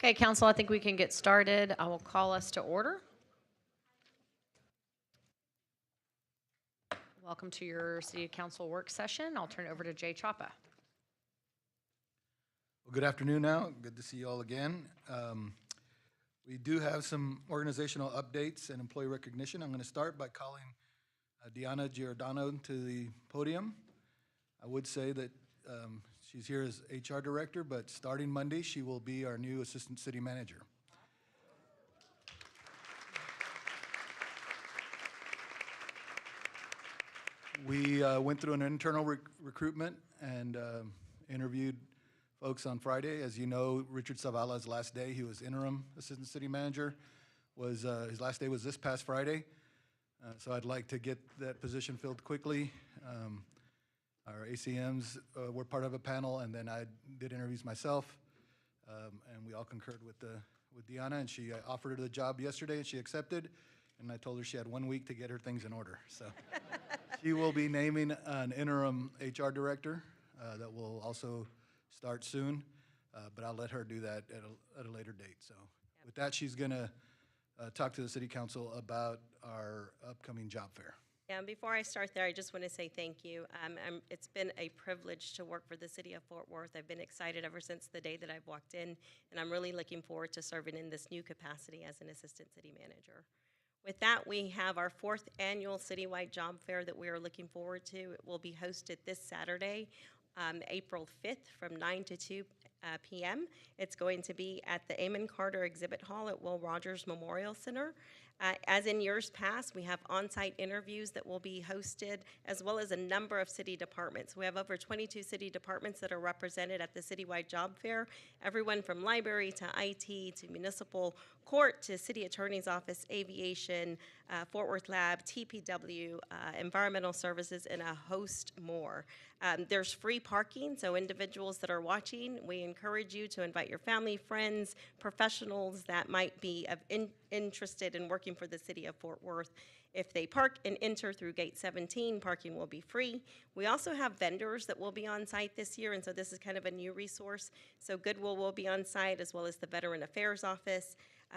Okay, council, I think we can get started. I will call us to order. Welcome to your City Council work session. I'll turn it over to Jay Chapa. Well, good afternoon now. Good to see you all again. We do have some organizational updates and employee recognition. I'm going to start by calling Deanna Giordano to the podium. I would say that she's here as HR director, but starting Monday, she will be our new assistant city manager. We went through an internal recruitment and interviewed folks on Friday. As you know, Richard Zavala's last day, he was interim assistant city manager, was his last day was this past Friday. So I'd like to get that position filled quickly. Our ACMs were part of a panel, and then I did interviews myself, and we all concurred with Deanna, and she offered her the job yesterday, and she accepted, and I told her she had 1 week to get her things in order. So she will be naming an interim HR director that will also start soon, but I'll let her do that at a later date. So with that, she's going to talk to the City Council about our upcoming job fair. Yeah, and before I start there, I just want to say thank you. It's been a privilege to work for the City of Fort Worth. I've been excited ever since the day that I've walked in, and I'm really looking forward to serving in this new capacity as an Assistant City Manager. With that, we have our 4th annual citywide job fair that we are looking forward to. It will be hosted this Saturday, April 5th from 9 to 2 p.m. It's going to be at the Amon Carter Exhibit Hall at Will Rogers Memorial Center. As in years past, we have on-site interviews that will be hosted, as well as a number of city departments. We have over 22 city departments that are represented at the citywide job fair, everyone from library to IT to municipal court to city attorney's office, aviation, Fort Worth Lab, TPW, environmental services, and a host more. There's free parking, so individuals that are watching, we encourage you to invite your family, friends, professionals that might be interested in working for the City of Fort Worth. If they park and enter through Gate 17, parking will be free. We also have vendors that will be on site this year, and so this is kind of a new resource. So Goodwill will be on site, as well as the Veteran Affairs Office.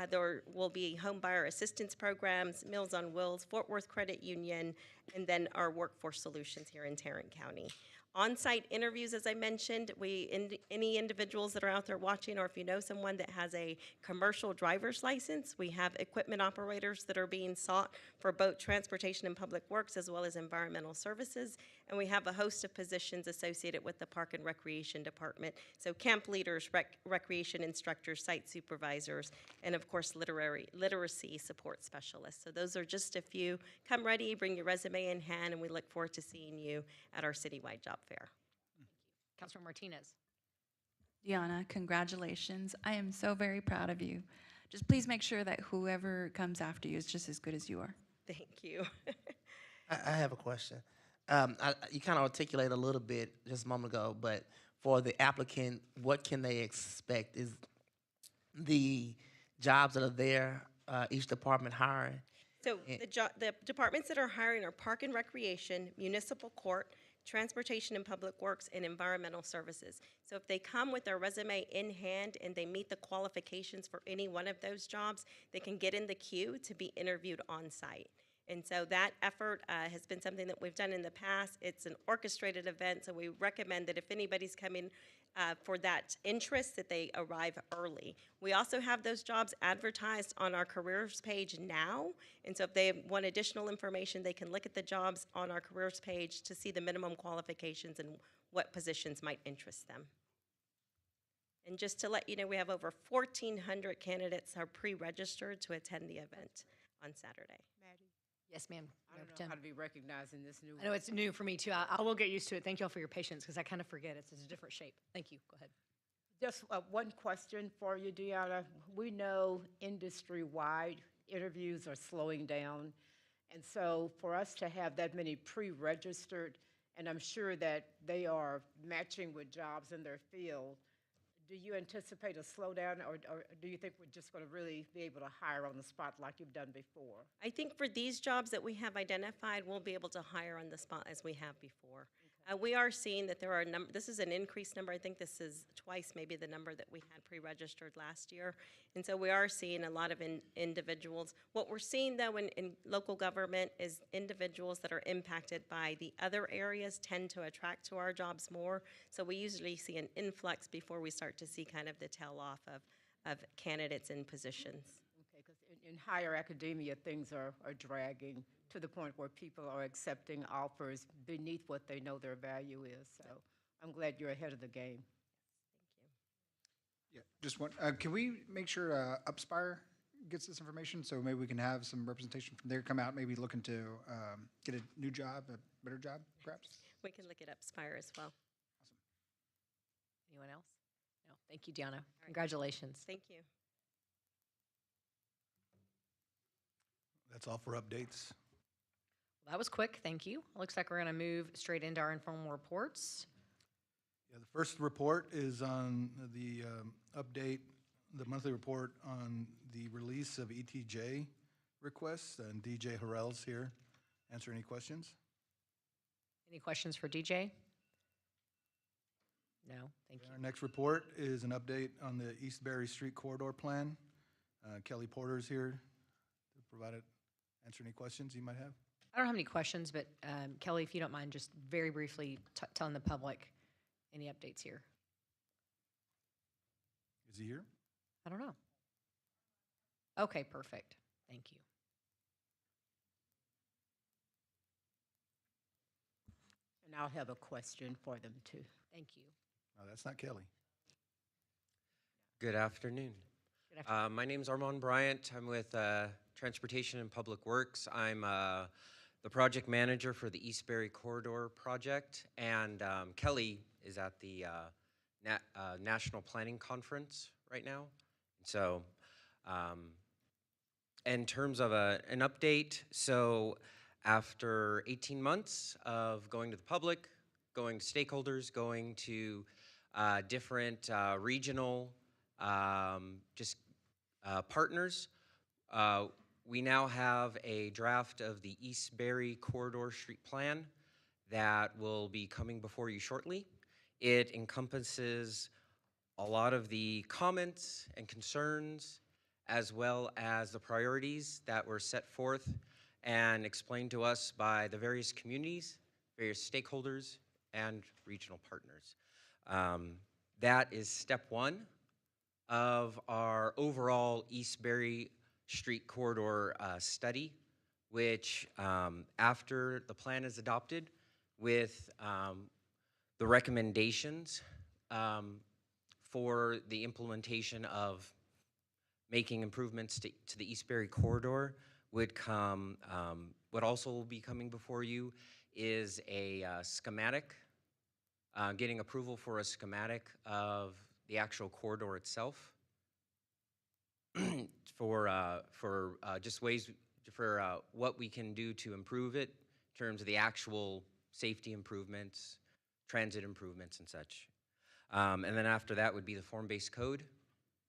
There will be home buyer assistance programs, Meals on Wheels, Fort Worth Credit Union, and then our Workforce Solutions here in Tarrant County. On-site interviews, as I mentioned, any individuals that are out there watching, or if you know someone that has a commercial driver's license, we have equipment operators that are being sought for both transportation and public works, as well as environmental services. And we have a host of positions associated with the Park and Recreation Department. So camp leaders, recreation instructors, site supervisors, and of course, literacy support specialists. So those are just a few. Come ready, bring your resume in hand, and we look forward to seeing you at our citywide job fair. Councilor Martinez. Deanna, congratulations. I am so very proud of you. Just please make sure that whoever comes after you is just as good as you are. Thank you. I have a question. You kind of articulated a little bit just a moment ago, but for the applicant, what can they expect? Is the jobs that are there, each department hiring? So the departments that are hiring are Park and Recreation, Municipal Court, Transportation and Public Works, and Environmental Services. So if they come with their resume in hand and they meet the qualifications for any one of those jobs, they can get in the queue to be interviewed on site. And so that effort has been something that we've done in the past. It's an orchestrated event, so we recommend that if anybody's coming for that interest, that they arrive early. We also have those jobs advertised on our careers page now, and so if they want additional information, they can look at the jobs on our careers page to see the minimum qualifications and what positions might interest them. And just to let you know, we have over 1,400 candidates are pre-registered to attend the event on Saturday. Yes, ma'am. I don't know how to be recognized in this new. I know it's new for me too. I will get used to it. Thank you all for your patience because I kind of forget. It's a different shape. Thank you. Go ahead. Just one question for you, Deanna. We know industry-wide interviews are slowing down, and so for us to have that many pre-registered, and I'm sure that they are matching with jobs in their field, do you anticipate a slowdown, or do you think we're just going to really be able to hire on the spot like you've done before? I think for these jobs that we have identified, we'll be able to hire on the spot as we have before. We are seeing that there are this is an increased number. I think this is twice maybe the number that we had pre-registered last year. And so we are seeing a lot of individuals. What we're seeing though in local government is individuals that are impacted by the other areas tend to attract to our jobs more. So we usually see an influx before we start to see kind of the tail off of candidates in positions. Okay, because in higher academia, things are dragging to the point where people are accepting offers beneath what they know their value is. So I'm glad you're ahead of the game. Yeah, just one, can we make sure Upspire gets this information, so maybe we can have some representation from there, come out, maybe looking to get a new job, a better job, perhaps? We can look it up, Spire as well. Anyone else? No. Thank you, Deanna. Congratulations. Thank you. That's all for updates. Well, that was quick. Thank you. Looks like we're going to move straight into our informal reports. Yeah, the first report is on the update, the monthly report on the release of ETJ requests, and DJ Harrell's here. Answer any questions? Any questions for DJ? No, thank you. Our next report is an update on the East Berry Street Corridor Plan. Kelly Porter's here to provide it, answer any questions you might have. I don't have any questions, but Kelly, if you don't mind, just very briefly telling the public any updates here. Is he here? I don't know. Okay, perfect. Thank you. And I'll have a question for them too. Thank you. No, that's not Kelly. Good afternoon. Good afternoon. My name's Armand Bryant. I'm with Transportation and Public Works. I'm the project manager for the East Berry Corridor project, and Kelly is at the National Planning Conference right now. So in terms of an update, so after 18 months of going to the public, going to stakeholders, going to different regional partners, we now have a draft of the East Berry Corridor Street Plan that will be coming before you shortly. It encompasses a lot of the comments and concerns, as well as the priorities that were set forth and explained to us by the various communities, various stakeholders, and regional partners. That is step one of our overall East Berry Street Corridor study, which after the plan is adopted with the recommendations for the implementation of making improvements to the East Berry Corridor would come, what also will be coming before you is a schematic, getting approval for a schematic of the actual corridor itself for just ways for what we can do to improve it in terms of the actual safety improvements, transit improvements and such. And then after that would be the form-based code,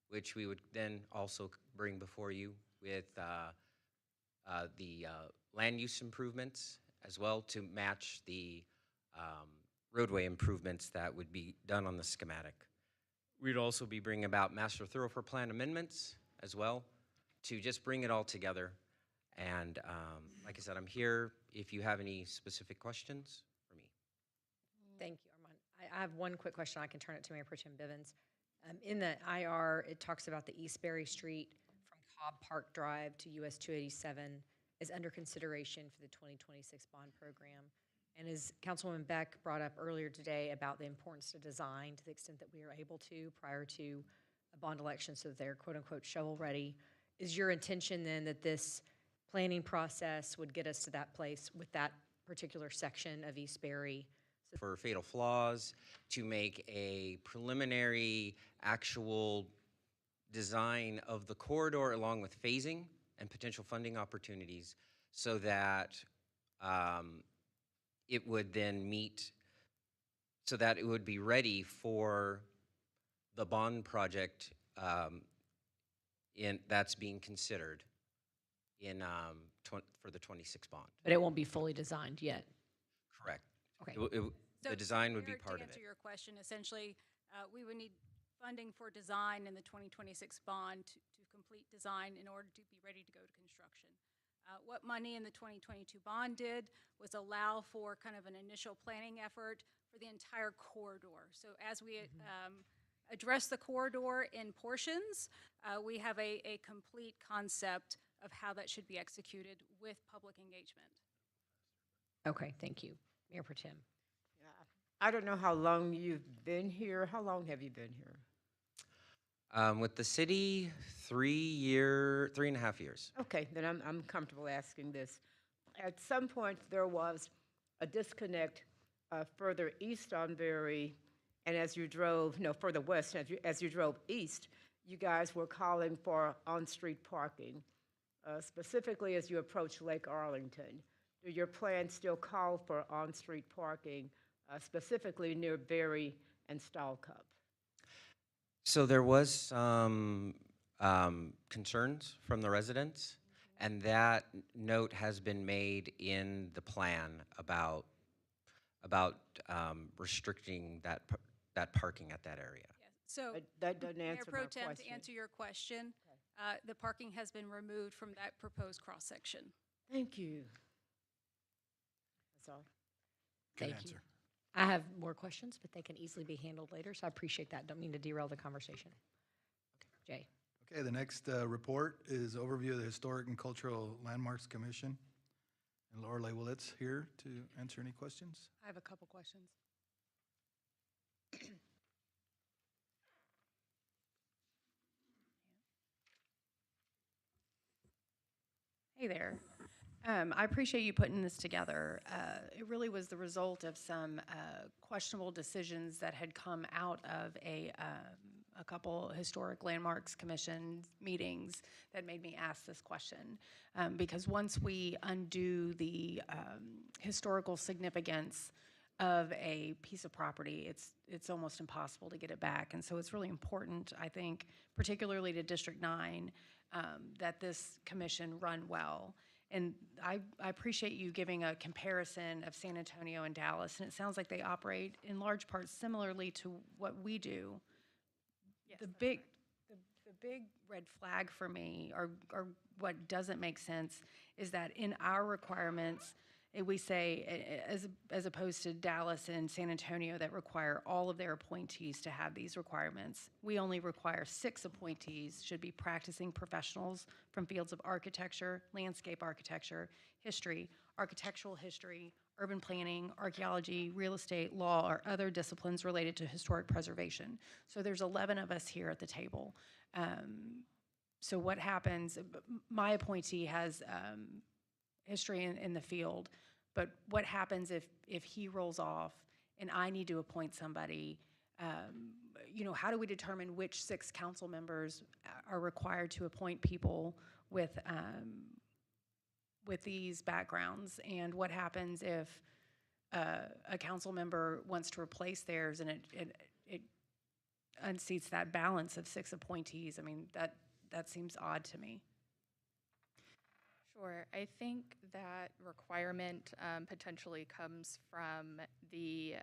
which we would then also bring before you with the land use improvements as well to match the roadway improvements that would be done on the schematic. We'd also be bringing about master thoroughfare plan amendments as well to just bring it all together. And like I said, I'm here if you have any specific questions for me. Thank you, Armand. I have one quick question. I can turn it to Mayor Pro Tem Bivens. In the IR, it talks about the East Berry Street from Cobb Park Drive to US 287 is under consideration for the 2026 bond program. And as Councilwoman Beck brought up earlier today about the importance of design to the extent that we are able to prior to a bond election so that they're quote unquote shovel ready, is your intention then that this planning process would get us to that place with that particular section of East Berry? For fatal flaws, to make a preliminary actual design of the corridor along with phasing and potential funding opportunities so that it would then meet, so that it would be ready for the bond project that's being considered in for the 26 bond. But it won't be fully designed yet. Correct. Okay. So the design would be Eric, part to of answer it. your question, essentially, we would need funding for design in the 2026 bond to complete design in order to be ready to go to construction. What money in the 2022 bond did was allow for kind of an initial planning effort for the entire corridor. So as we address the corridor in portions, we have a complete concept of how that should be executed with public engagement. Okay, thank you. Mayor Pro Tem. I don't know how long you've been here. How long have you been here? With the city, 3.5 years. Okay, then I'm comfortable asking this. At some point, there was a disconnect further east on Berry, and as you drove, no, further west, as you drove east, you guys were calling for on-street parking, specifically as you approach Lake Arlington. Do your plans still call for on-street parking, specifically near Berry and Stall Cup? So there was some concerns from the residents, and that note has been made in the plan about restricting that parking at that area. Yes. So, That doesn't Mayor answer Pro my Tem, question. to answer your question, the parking has been removed from that proposed cross-section. Thank you. That's all. Good Thank you. answer. I have more questions, but they can easily be handled later, so I appreciate that. Don't mean to derail the conversation. Jay. Okay, the next report is overview of the Historic and Cultural Landmarks Commission. And Laura Leibowitz here to answer any questions. I have a couple questions. Hey there. I appreciate you putting this together. It really was the result of some questionable decisions that had come out of a couple Historic Landmarks Commission meetings that made me ask this question. Because once we undo the historical significance of a piece of property, it's almost impossible to get it back. And so it's really important, I think, particularly to District 9, that this commission run well. And I appreciate you giving a comparison of San Antonio and Dallas, and it sounds like they operate in large part similarly to what we do. Yes, The big red flag for me, or what doesn't make sense, is that in our requirements, we say, as opposed to Dallas and San Antonio that require all of their appointees to have these requirements, we only require 6 appointees should be practicing professionals from fields of architecture, landscape architecture, history, architectural history, urban planning, archaeology, real estate, law, or other disciplines related to historic preservation. So there's 11 of us here at the table. So what happens, my appointee has history in the field, but what happens if he rolls off and I need to appoint somebody? How do we determine which 6 council members are required to appoint people with these backgrounds? And what happens if a council member wants to replace theirs and it unseats that balance of 6 appointees? I mean, that seems odd to me. Sure. I think that requirement potentially comes from the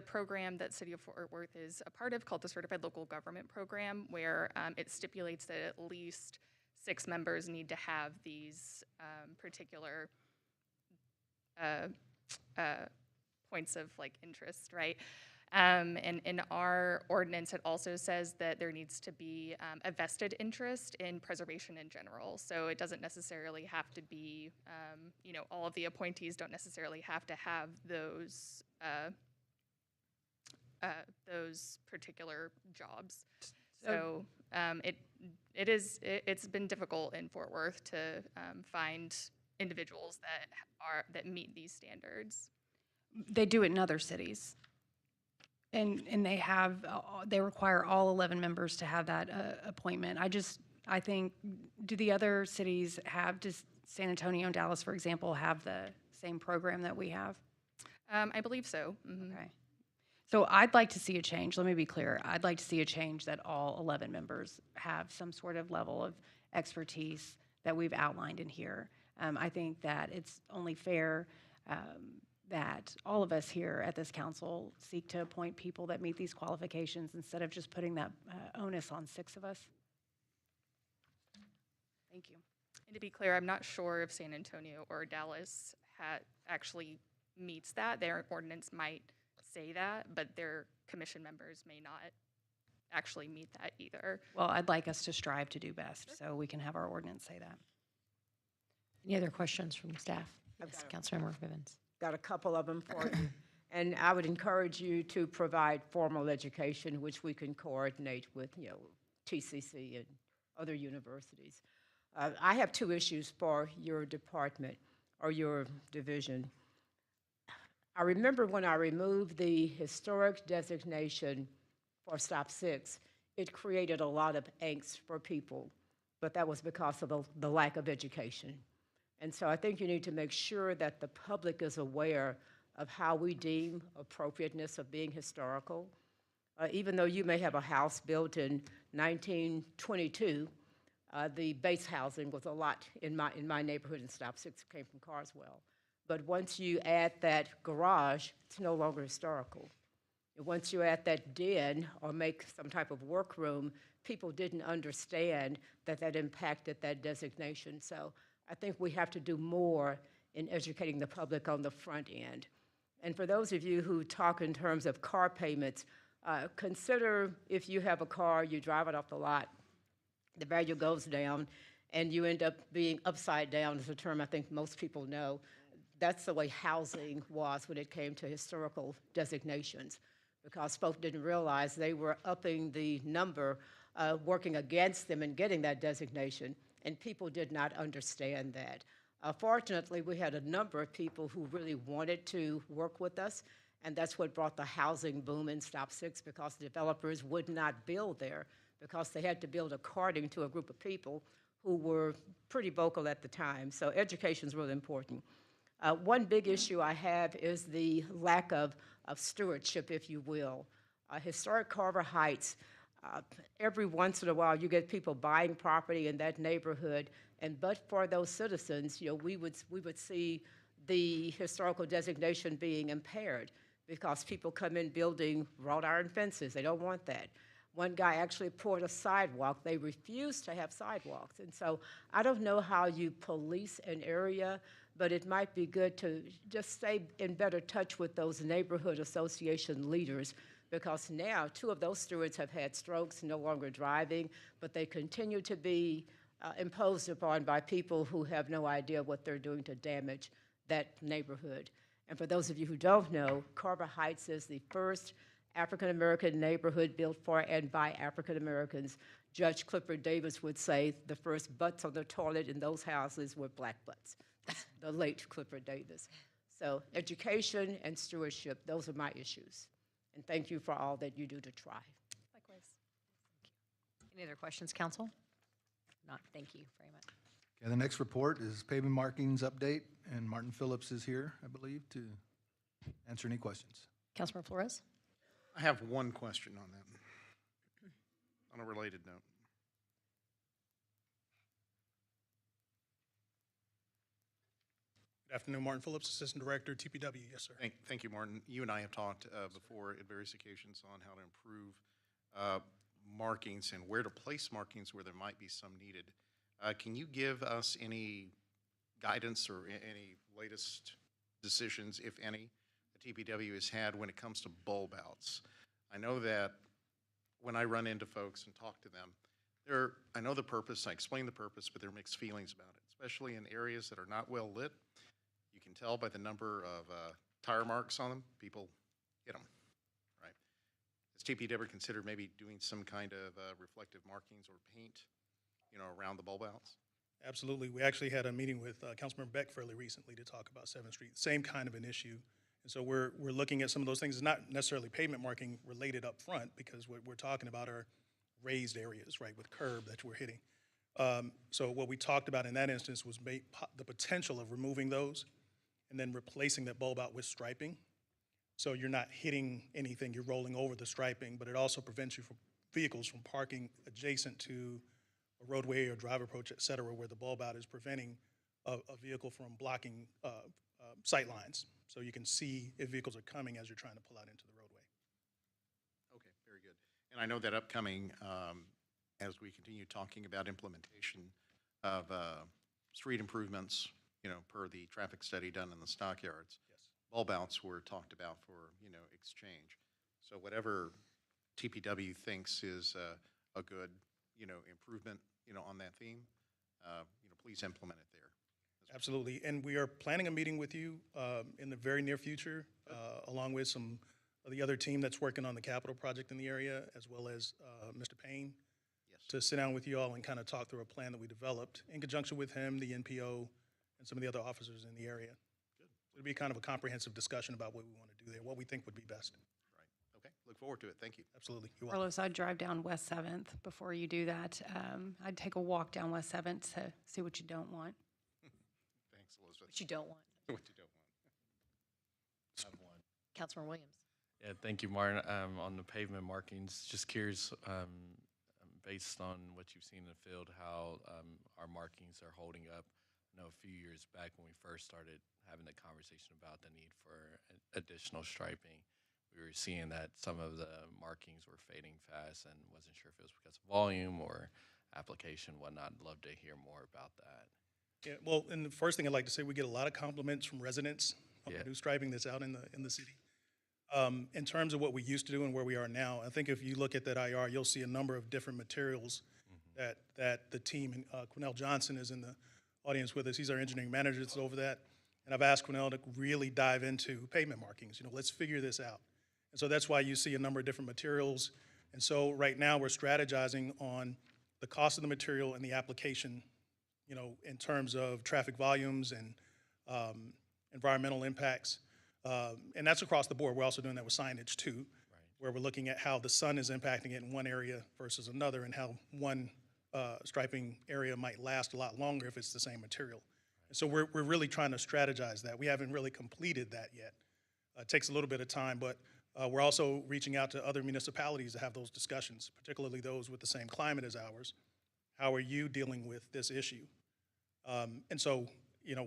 program that City of Fort Worth is a part of called the Certified Local Government Program, where it stipulates that at least 6 members need to have these particular points of interest, right? And in our ordinance, it also says that there needs to be a vested interest in preservation in general. So it doesn't necessarily have to be, all of the appointees don't necessarily have to have those particular jobs. So it's been difficult in Fort Worth to find individuals that meet these standards. They do it in other cities. And they require all 11 members to have that appointment. I think, do the other cities does San Antonio and Dallas, for example, have the same program that we have? I believe so. Mm-hmm. Okay. So I'd like to see a change. Let me be clear. I'd like to see a change that all 11 members have some sort of level of expertise that we've outlined in here. I think that it's only fair that all of us here at this council seek to appoint people that meet these qualifications instead of just putting that onus on 6 of us. Thank you. And to be clear, I'm not sure if San Antonio or Dallas actually meets that. Their ordinance might say that, but their commission members may not actually meet that either. Well, I'd like us to strive to do best, so we can have our ordinance say that. Any other questions from staff? I've Yes, got Councilmember Bivens. Got a couple of them for you. And I would encourage you to provide formal education, which we can coordinate with, TCC and other universities. I have 2 issues for your department or your division. I remember when I removed the historic designation for Stop 6, it created a lot of angst for people, but that was because of the lack of education. And so I think you need to make sure that the public is aware of how we deem appropriateness of being historical. Even though you may have a house built in 1922, the base housing was a lot in my neighborhood in Stop 6, came from Carswell. But once you add that garage, it's no longer historical. And once you add that den or make some type of workroom, people didn't understand that that impacted that designation. So I think we have to do more in educating the public on the front end. And for those of you who talk in terms of car payments, consider if you have a car, you drive it off the lot, the value goes down, and you end up being upside down is a term I think most people know. That's the way housing was when it came to historical designations, because folks didn't realize they were upping the number, working against them in getting that designation, and people did not understand that. Fortunately, we had a number of people who really wanted to work with us, and that's what brought the housing boom in Stop 6, because developers would not build there because they had to build according to a group of people who were pretty vocal at the time. So education is really important. One big issue I have is the lack of stewardship, if you will. Historic Carver Heights, every once in a while you get people buying property in that neighborhood, and but for those citizens, we would see the historical designation being impaired because people come in building wrought iron fences. They don't want that. One guy actually poured a sidewalk. They refused to have sidewalks. And so I don't know how you police an area, but it might be good to just stay in better touch with those neighborhood association leaders, because now 2 of those stewards have had strokes, no longer driving, but they continue to be imposed upon by people who have no idea what they're doing to damage that neighborhood. And for those of you who don't know, Carver Heights is the first African-American neighborhood built for and by African-Americans. Judge Clifford Davis would say the first butts on the toilet in those houses were black butts. That's the late Clifford Davis. So education and stewardship, those are my issues. And thank you for all that you do to try. Likewise. Any other questions, council? Not, thank you very much. Okay, the next report is pavement markings update, and Martin Phillips is here, I believe, to answer any questions. Councilmember Flores? I have one question on that, on a related note. Good afternoon, Martin Phillips, Assistant Director, TPW. Yes, sir. Thank you, Martin. You and I have talked before at various occasions on how to improve markings and where to place markings where there might be some needed. Can you give us any guidance or any latest decisions, if any, the TPW has had when it comes to bulb outs? I know that when I run into folks and talk to them, I know the purpose, I explain the purpose, but there are mixed feelings about it, especially in areas that are not well lit. You can tell by the number of tire marks on them, people hit them, right? Has TPW considered maybe doing some kind of reflective markings or paint, around the bulb outs? Absolutely. We actually had a meeting with Councilmember Beck fairly recently to talk about 7th Street. Same kind of an issue. And so we're looking at some of those things. It's not necessarily pavement marking related up front, because what we're talking about are raised areas, right, with curb that we're hitting. So what we talked about in that instance was the potential of removing those and then replacing that bulb out with striping. So you're not hitting anything, you're rolling over the striping, but it also prevents you from vehicles from parking adjacent to a roadway or drive approach, et cetera, where the bulb out is preventing a vehicle from blocking sight lines. So you can see if vehicles are coming as you're trying to pull out into the roadway. Okay, very good. And I know that upcoming, as we continue talking about implementation of street improvements, per the traffic study done in the stockyards, bulb outs were talked about for, exchange. So whatever TPW thinks is a good, improvement, on that theme, please implement it there. Absolutely. And we are planning a meeting with you in the very near future, along with some of the other team that's working on the capital project in the area, as well as Mr. Payne, to sit down with you all and kind of talk through a plan that we developed in conjunction with him, the NPO, and some of the other officers in the area. Good. It'll be kind of a comprehensive discussion about what we want to do there, what we think would be best. Right. Okay. Look forward to it. Thank you. Absolutely. You're welcome. Carlos, I'd drive down West 7th before you do that. I'd take a walk down West 7th to see what you don't want. Thanks, Elizabeth. What you don't want. What you don't want. I have one. Councilman Williams. Yeah, thank you, Martin. On the pavement markings, just curious, based on what you've seen in the field, how our markings are holding up. I know a few years back when we first started having the conversation about the need for additional striping, we were seeing that some of the markings were fading fast and wasn't sure if it was because of volume or application, whatnot. I'd love to hear more about that. Yeah, well, and the first thing I'd like to say, we get a lot of compliments from residents on the new striping that's out in the city. In terms of what we used to do and where we are now, I think if you look at that IR, you'll see a number of different materials that the team, and Quinnell Johnson is in the audience with us. He's our engineering manager that's over that. And I've asked Quinnell to really dive into pavement markings. Let's figure this out. And so that's why you see a number of different materials. And so right now we're strategizing on the cost of the material and the application, in terms of traffic volumes and environmental impacts. And that's across the board. We're also doing that with signage too, where we're looking at how the sun is impacting it in one area versus another, and how one striping area might last a lot longer if it's the same material. And so we're really trying to strategize that. We haven't really completed that yet. It takes a little bit of time, but we're also reaching out to other municipalities to have those discussions, particularly those with the same climate as ours. How are you dealing with this issue? And so,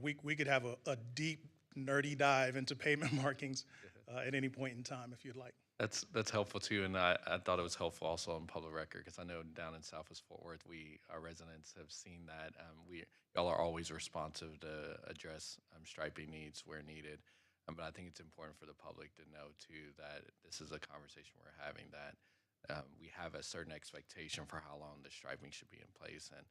we could have a deep, nerdy dive into pavement markings at any point in time if you'd like. That's helpful too, and I thought it was helpful also on public record, because I know down in Southwest Fort Worth, our residents have seen that y'all are always responsive to address striping needs where needed. But I think it's important for the public to know too that this is a conversation we're having, that we have a certain expectation for how long the striping should be in place, and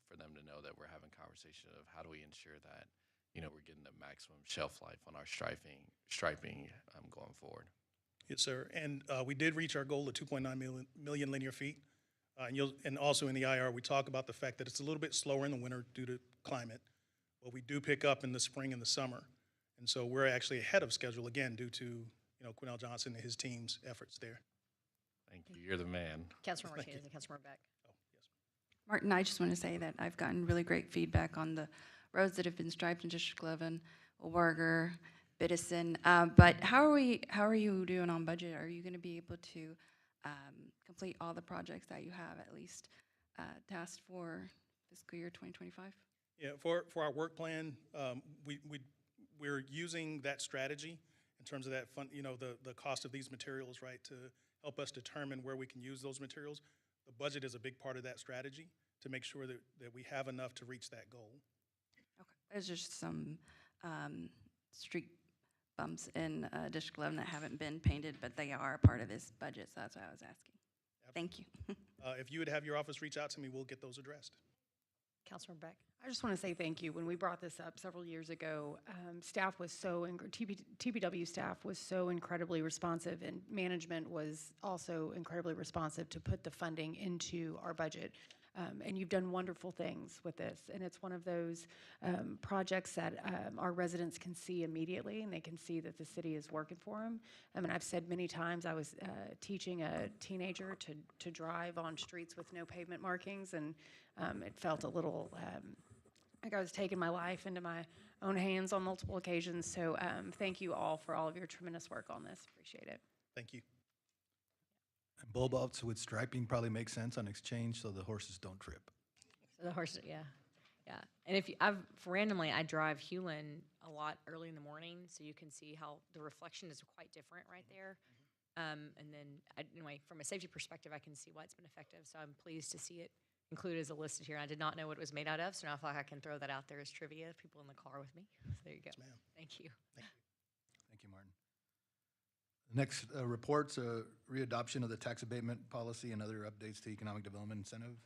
for them to know that we're having conversation of how do we ensure that we're getting the maximum shelf life on our striping going forward. Yes, sir. And we did reach our goal of 2.9 million linear feet. And also in the IR, we talk about the fact that it's a little bit slower in the winter due to climate, but we do pick up in the spring and the summer. And so we're actually ahead of schedule again due to Quinnell Johnson and his team's efforts there. Thank you. You're the man. Councilor Martinez and Councilor Beck. Oh, yes. Martin, I just want to say that I've gotten really great feedback on the roads that have been striped in District 11, Warger, Biddison. But how are you doing on budget? Are you going to be able to complete all the projects that you have at least tasked for fiscal year 2025? Yeah, for our work plan, we're using that strategy in terms of that fund, the cost of these materials, right, to help us determine where we can use those materials. The budget is a big part of that strategy to make sure that we have enough to reach that goal. Okay. There's just some street bumps in District 11 that haven't been painted, but they are a part of this budget, so that's why I was asking. Thank you. If you would have your office reach out to me, we'll get those addressed. Councilor Beck. I just want to say thank you. When we brought this up several years ago, staff was TPW staff was so incredibly responsive, and management was also incredibly responsive to put the funding into our budget. And you've done wonderful things with this, and it's one of those projects that our residents can see immediately, and they can see that the city is working for them. I mean, I've said many times, I was teaching a teenager to drive on streets with no pavement markings, and it felt a little like I was taking my life into my own hands on multiple occasions. So thank you all for all of your tremendous work on this. Appreciate it. Thank you. And bulb outs with striping probably makes sense on exchange so the horses don't trip. So the horse, yeah. And if you, I drive Hewlin a lot early in the morning, so you can see how the reflection is quite different right there. And then, anyway, from a safety perspective, I can see why it's been effective. So I'm pleased to see it included as a listed here. I did not know what it was made out of, so now I feel like I can throw that out there as trivia. People in the car with me. So there you go. ma'am. Thank you. Thank you, Martin. Next, reports, readoption of the tax abatement policy and other updates to economic development incentive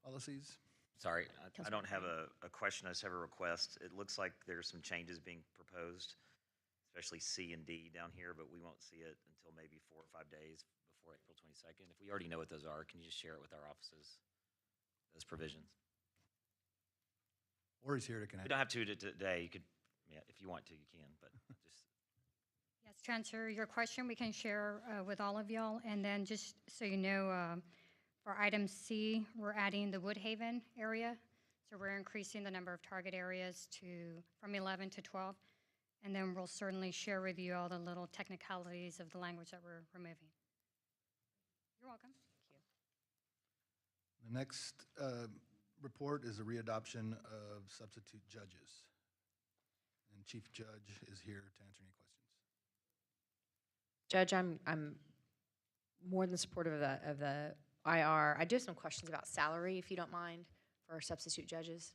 policies. Sorry, I don't have a question, I just have a request. It looks like there's some changes being proposed, especially C and D down here, but we won't see it until maybe 4 or 5 days before April 22nd. If we already know what those are, can you just share it with our offices, those provisions? Or he's here to connect. We don't have to today, you could, yeah, if you want to, you can, but just. Yes, to answer your question, we can share with all of y'all. And then just so you know, for item C, we're adding the Woodhaven area. So we're increasing the number of target areas from 11 to 12. And then we'll certainly share with you all the little technicalities of the language that we're removing. You're welcome. The next report is a readoption of substitute judges. And Chief Judge is here to answer any questions. Judge, I'm more than supportive of the IR. I do have some questions about salary, if you don't mind, for our substitute judges.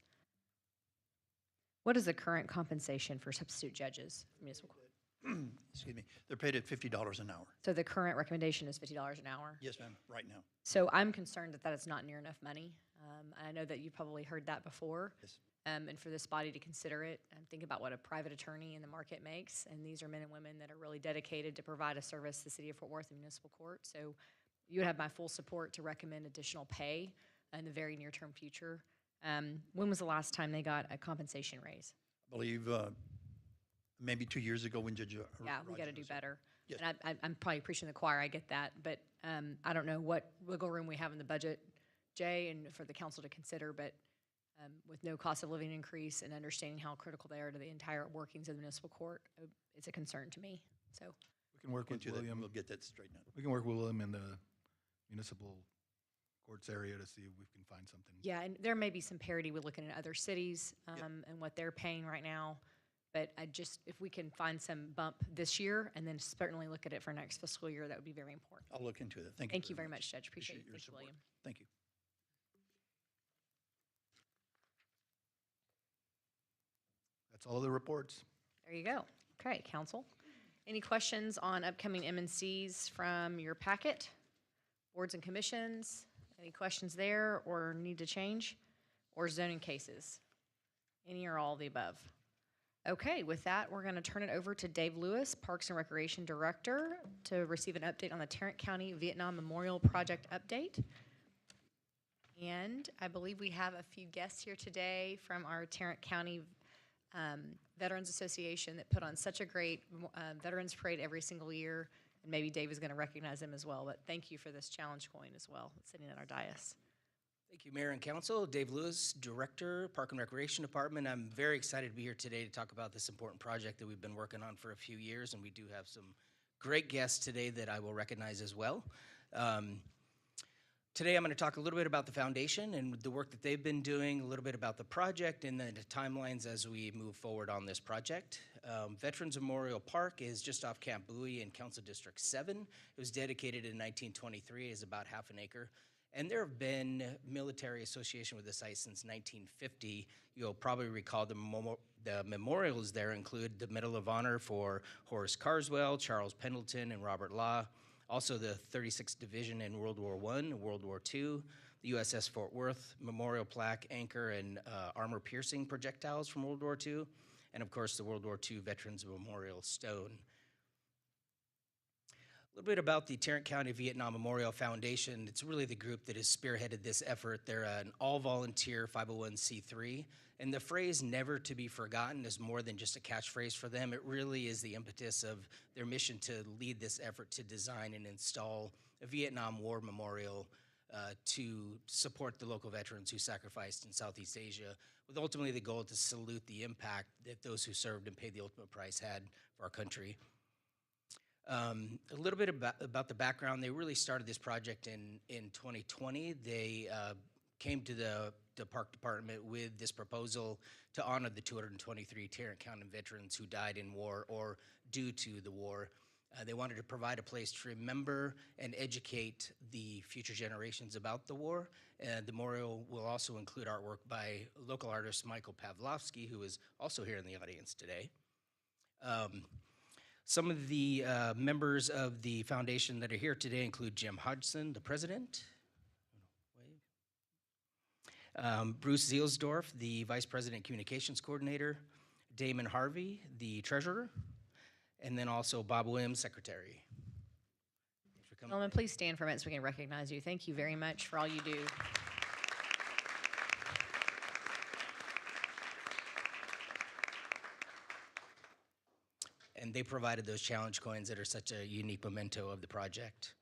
What is the current compensation for substitute judges? Municipal court? Excuse me, they're paid at $50 an hour. So the current recommendation is $50 an hour? Yes, ma'am, right now. So I'm concerned that is not near enough money. I know that you've probably heard that before. Yes. And for this body to consider it, think about what a private attorney in the market makes. And these are men and women that are really dedicated to provide a service to the city of Fort Worth and municipal court. So you would have my full support to recommend additional pay in the very near-term future. When was the last time they got a compensation raise? I believe maybe 2 years ago when Judge Yeah, we got to Rogers do was here. better. Yes. And I'm probably preaching to the choir, I get that, but I don't know what wiggle room we have in the budget, Jay, and for the council to consider, but with no cost of living increase and understanding how critical they are to the entire workings of the municipal court, it's a concern to me, so. We can work with Into that, William. we'll get that straightened out. We can work with William in the municipal courts area to see if we can find something. Yeah, and there may be some parity with looking at other cities and what they're paying right now. But if we can find some bump this year and then certainly look at it for next fiscal year, that would be very important. I'll look into that. Thank you very much, Judge. Appreciate it. your Thank you, support. William. Thank you. That's all of the reports. There you go. Okay, council. Any questions on upcoming M&Cs from your packet? Boards and commissions? Any questions there or need to change? Or zoning cases? Any or all of the above? Okay, with that, we're going to turn it over to Dave Lewis, Parks and Recreation Director, to receive an update on the Tarrant County Vietnam Memorial Project update. And I believe we have a few guests here today from our Tarrant County Veterans Association that put on such a great Veterans Parade every single year. And maybe Dave is going to recognize them as well. But thank you for this challenge coin as well, sitting at our dais. Thank you, Mayor and Council. Dave Lewis, Director, Park and Recreation Department. I'm very excited to be here today to talk about this important project that we've been working on for a few years, and we do have some great guests today that I will recognize as well. Today I'm going to talk a little bit about the foundation and the work that they've been doing, a little bit about the project and the timelines as we move forward on this project. Veterans Memorial Park is just off Camp Bowie in Council District 7. It was dedicated in 1923 as about half an acre. And there have been military association with the site since 1950. You'll probably recall the memorials there include the Medal of Honor for Horace Carswell, Charles Pendleton, and Robert Law. Also the 36th Division in World War I, World War II, the USS Fort Worth Memorial Plaque, anchor, and armor-piercing projectiles from World War II, and of course the World War II Veterans Memorial Stone. A little bit about the Tarrant County Vietnam Memorial Foundation. It's really the group that has spearheaded this effort. They're an all-volunteer 501c3, and the phrase "never to be forgotten" is more than just a catchphrase for them. It really is the impetus of their mission to lead this effort to design and install a Vietnam War memorial to support the local veterans who sacrificed in Southeast Asia, with ultimately the goal to salute the impact that those who served and paid the ultimate price had for our country. A little bit about the background. They really started this project in 2020. They came to the Park Department with this proposal to honor the 223 Tarrant County veterans who died in war or due to the war. They wanted to provide a place to remember and educate the future generations about the war. The memorial will also include artwork by local artist Michael Pavlovsky, who is also here in the audience today. Some of the members of the foundation that are here today include Jim Hodgson, the president. Bruce Zielsdorf, the vice president communications coordinator. Damon Harvey, the treasurer. And then also Bob Williams, secretary. Gentlemen, please stand for a minute so we can recognize you. Thank you very much for all you do. And they provided those challenge coins that are such a unique memento of the project.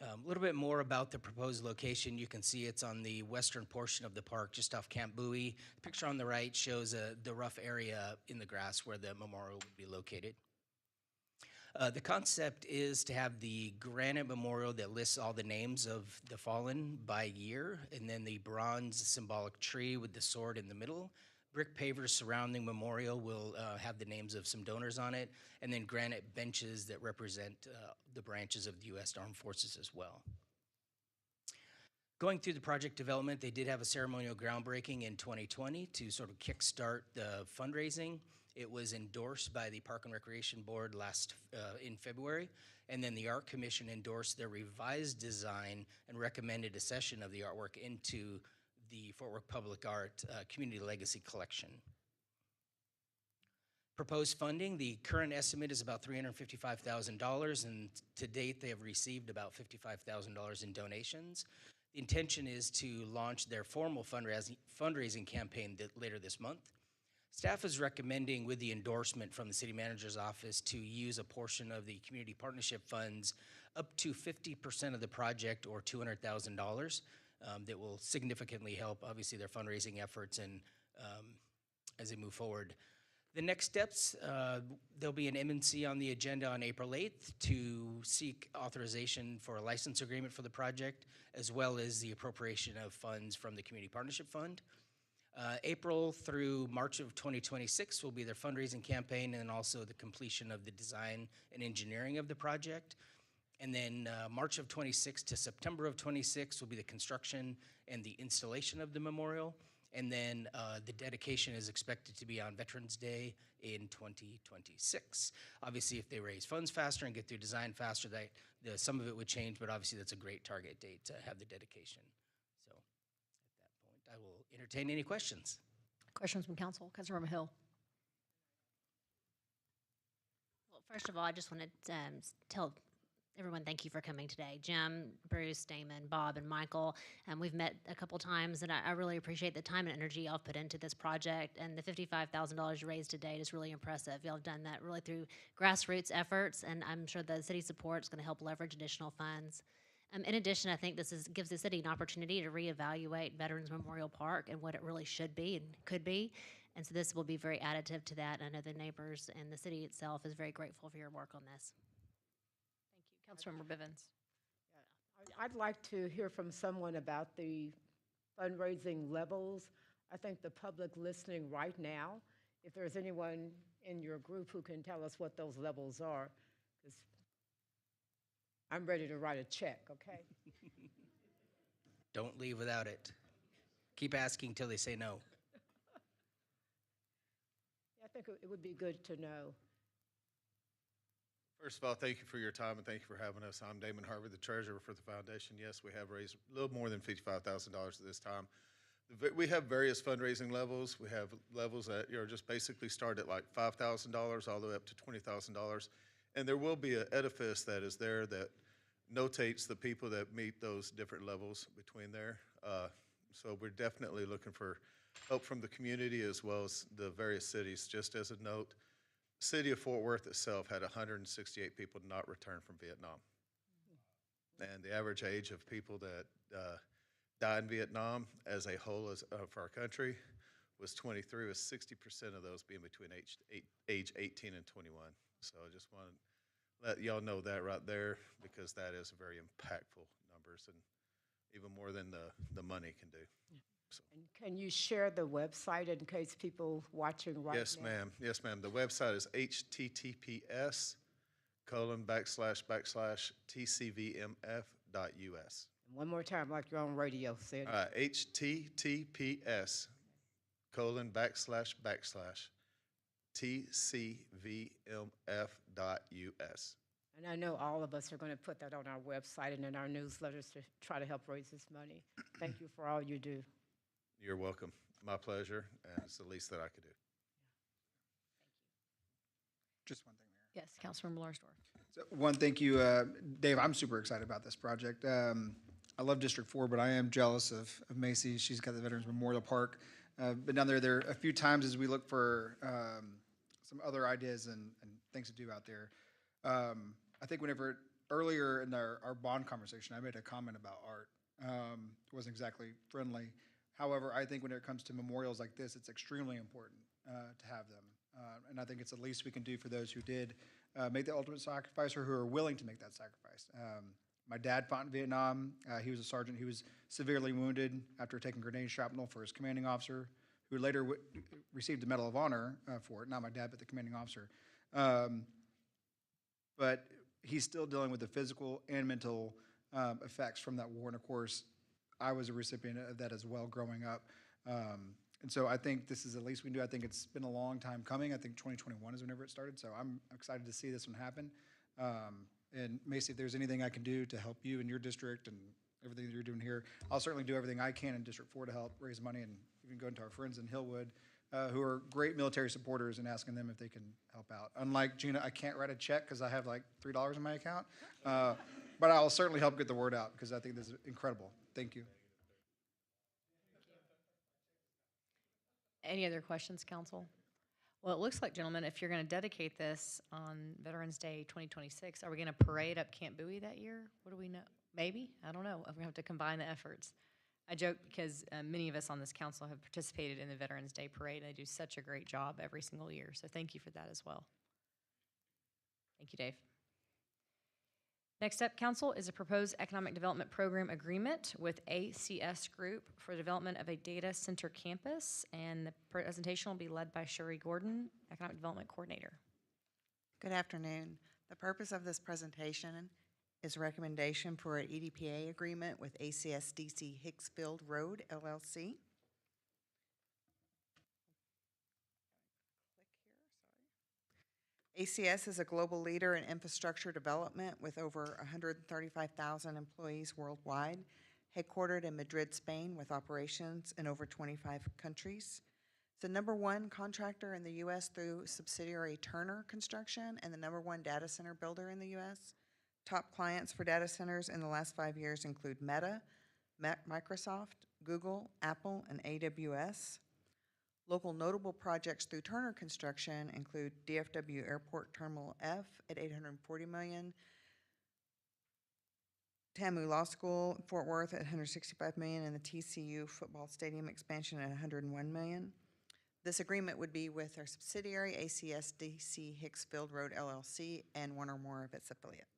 A little bit more about the proposed location. You can see it's on the western portion of the park, just off Camp Bowie. The picture on the right shows the rough area in the grass where the memorial would be located. The concept is to have the granite memorial that lists all the names of the fallen by year, and then the bronze symbolic tree with the sword in the middle. Brick pavers surrounding memorial will have the names of some donors on it, and then granite benches that represent the branches of the U.S. Armed Forces as well. Going through the project development, they did have a ceremonial groundbreaking in 2020 to sort of kickstart the fundraising. It was endorsed by the Park and Recreation Board in February, and then the Art Commission endorsed their revised design and recommended a session of the artwork into the Fort Worth Public Art Community Legacy Collection. Proposed funding, the current estimate is about $355,000, and to date they have received about $55,000 in donations. The intention is to launch their formal fundraising campaign later this month. Staff is recommending, with the endorsement from the City Manager's Office, to use a portion of the community partnership funds up to 50% of the project, or $200,000. That will significantly help, obviously, their fundraising efforts and as they move forward. The next steps, there'll be an M&C on the agenda on April 8th to seek authorization for a license agreement for the project, as well as the appropriation of funds from the Community Partnership Fund. April through March of 2026 will be their fundraising campaign, and also the completion of the design and engineering of the project. And then March of 26 to September of 26 will be the construction and the installation of the memorial. And then the dedication is expected to be on Veterans Day in 2026. Obviously, if they raise funds faster and get through design faster, some of it would change, but obviously that's a great target date to have the dedication. So at that point, I will entertain any questions. Questions from council? Councilmember Hill. Well, first of all, I just want to tell everyone thank you for coming today. Jim, Bruce, Damon, Bob, and Michael. We've met a couple times, and I really appreciate the time and energy y'all put into this project. And the $55,000 you raised to date is really impressive. Y'all have done that really through grassroots efforts, and I'm sure the city support is going to help leverage additional funds. In addition, I think this gives the city an opportunity to reevaluate Veterans Memorial Park and what it really should be and could be. And so this will be very additive to that. I know the neighbors and the city itself is very grateful for your work on this. Councilmember Bivens. I'd like to hear from someone about the fundraising levels. I think the public listening right now, if there's anyone in your group who can tell us what those levels are, because I'm ready to write a check, okay? Don't leave without it. Keep asking till they say no. I think it would be good to know. First of all, thank you for your time and thank you for having us. I'm Damon Harvey, the treasurer for the foundation. Yes, we have raised a little more than $55,000 at this time. We have various fundraising levels. We have levels that just basically start at like $5,000 all the way up to $20,000. And there will be an edifice that is there that notates the people that meet those different levels between there. So we're definitely looking for help from the community as well as the various cities. Just as a note, City of Fort Worth itself had 168 people not return from Vietnam. And the average age of people that died in Vietnam as a whole for our country was 23, with 60% of those being between age 18 and 21. So I just want to let y'all know that right there, because that is very impactful numbers. And even more than the money can do. So, And can you share the website in case people watching right now? yes, ma'am. Yes, ma'am. The website is https://tcvmf.us. One more time, like you're on radio, say it. All right, https://tcvmf.us. And I know all of us are going to put that on our website and in our newsletters to try to help raise this money. Thank you for all you do. You're welcome. My pleasure, and it's the least that I could do. Just one thing, Mayor. Yes, Councilmember Larsdorf. So one, thank you, Dave. I'm super excited about this project. I love District 4, but I am jealous of Macy. She's got the Veterans Memorial Park. Been down there a few times as we look for some other ideas and things to do out there. I think whenever earlier in our bond conversation, I made a comment about art. It wasn't exactly friendly. However, I think when it comes to memorials like this, it's extremely important to have them. And I think it's the least we can do for those who did make the ultimate sacrifice or who are willing to make that sacrifice. My dad fought in Vietnam. He was a sergeant. He was severely wounded after taking grenade shrapnel for his commanding officer, who later received the Medal of Honor for it. Not my dad, but the commanding officer. But he's still dealing with the physical and mental effects from that war. And of course, I was a recipient of that as well growing up. And so I think this is the least we can do. I think it's been a long time coming. I think 2021 is whenever it started. So I'm excited to see this one happen. And Macy, if there's anything I can do to help you in your district and everything that you're doing here, I'll certainly do everything I can in District 4 to help raise money and even go into our friends in Hillwood, who are great military supporters, and asking them if they can help out. Unlike Gina, I can't write a check because I have like $3 in my account. But I'll certainly help get the word out because I think this is incredible. Thank you. Any other questions, council? Well, it looks like, gentlemen, if you're going to dedicate this on Veterans Day 2026, are we going to parade up Camp Bowie that year? What do we know? Maybe? I don't know. We're going to have to combine the efforts. I joke because many of us on this council have participated in the Veterans Day Parade. They do such a great job every single year. So thank you for that as well. Thank you, Dave. Next up, council, is a proposed economic development program agreement with ACS Group for the development of a data center campus. And the presentation will be led by Sherry Gordon, Economic Development Coordinator. Good afternoon. The purpose of this presentation is a recommendation for an EDPA agreement with ACS DC Hicksfield Road, LLC. ACS is a global leader in infrastructure development with over 135,000 employees worldwide, headquartered in Madrid, Spain, with operations in over 25 countries. It's the #1 contractor in the U.S. through subsidiary Turner Construction and the #1 data center builder in the U.S. Top clients for data centers in the last 5 years include Meta, Microsoft, Google, Apple, and AWS. Local notable projects through Turner Construction include DFW Airport Terminal F at $840 million, TAMU Law School, Fort Worth at $165 million, and the TCU football stadium expansion at $101 million. This agreement would be with our subsidiary, ACS DC Hicksfield Road LLC, and one or more of its affiliates.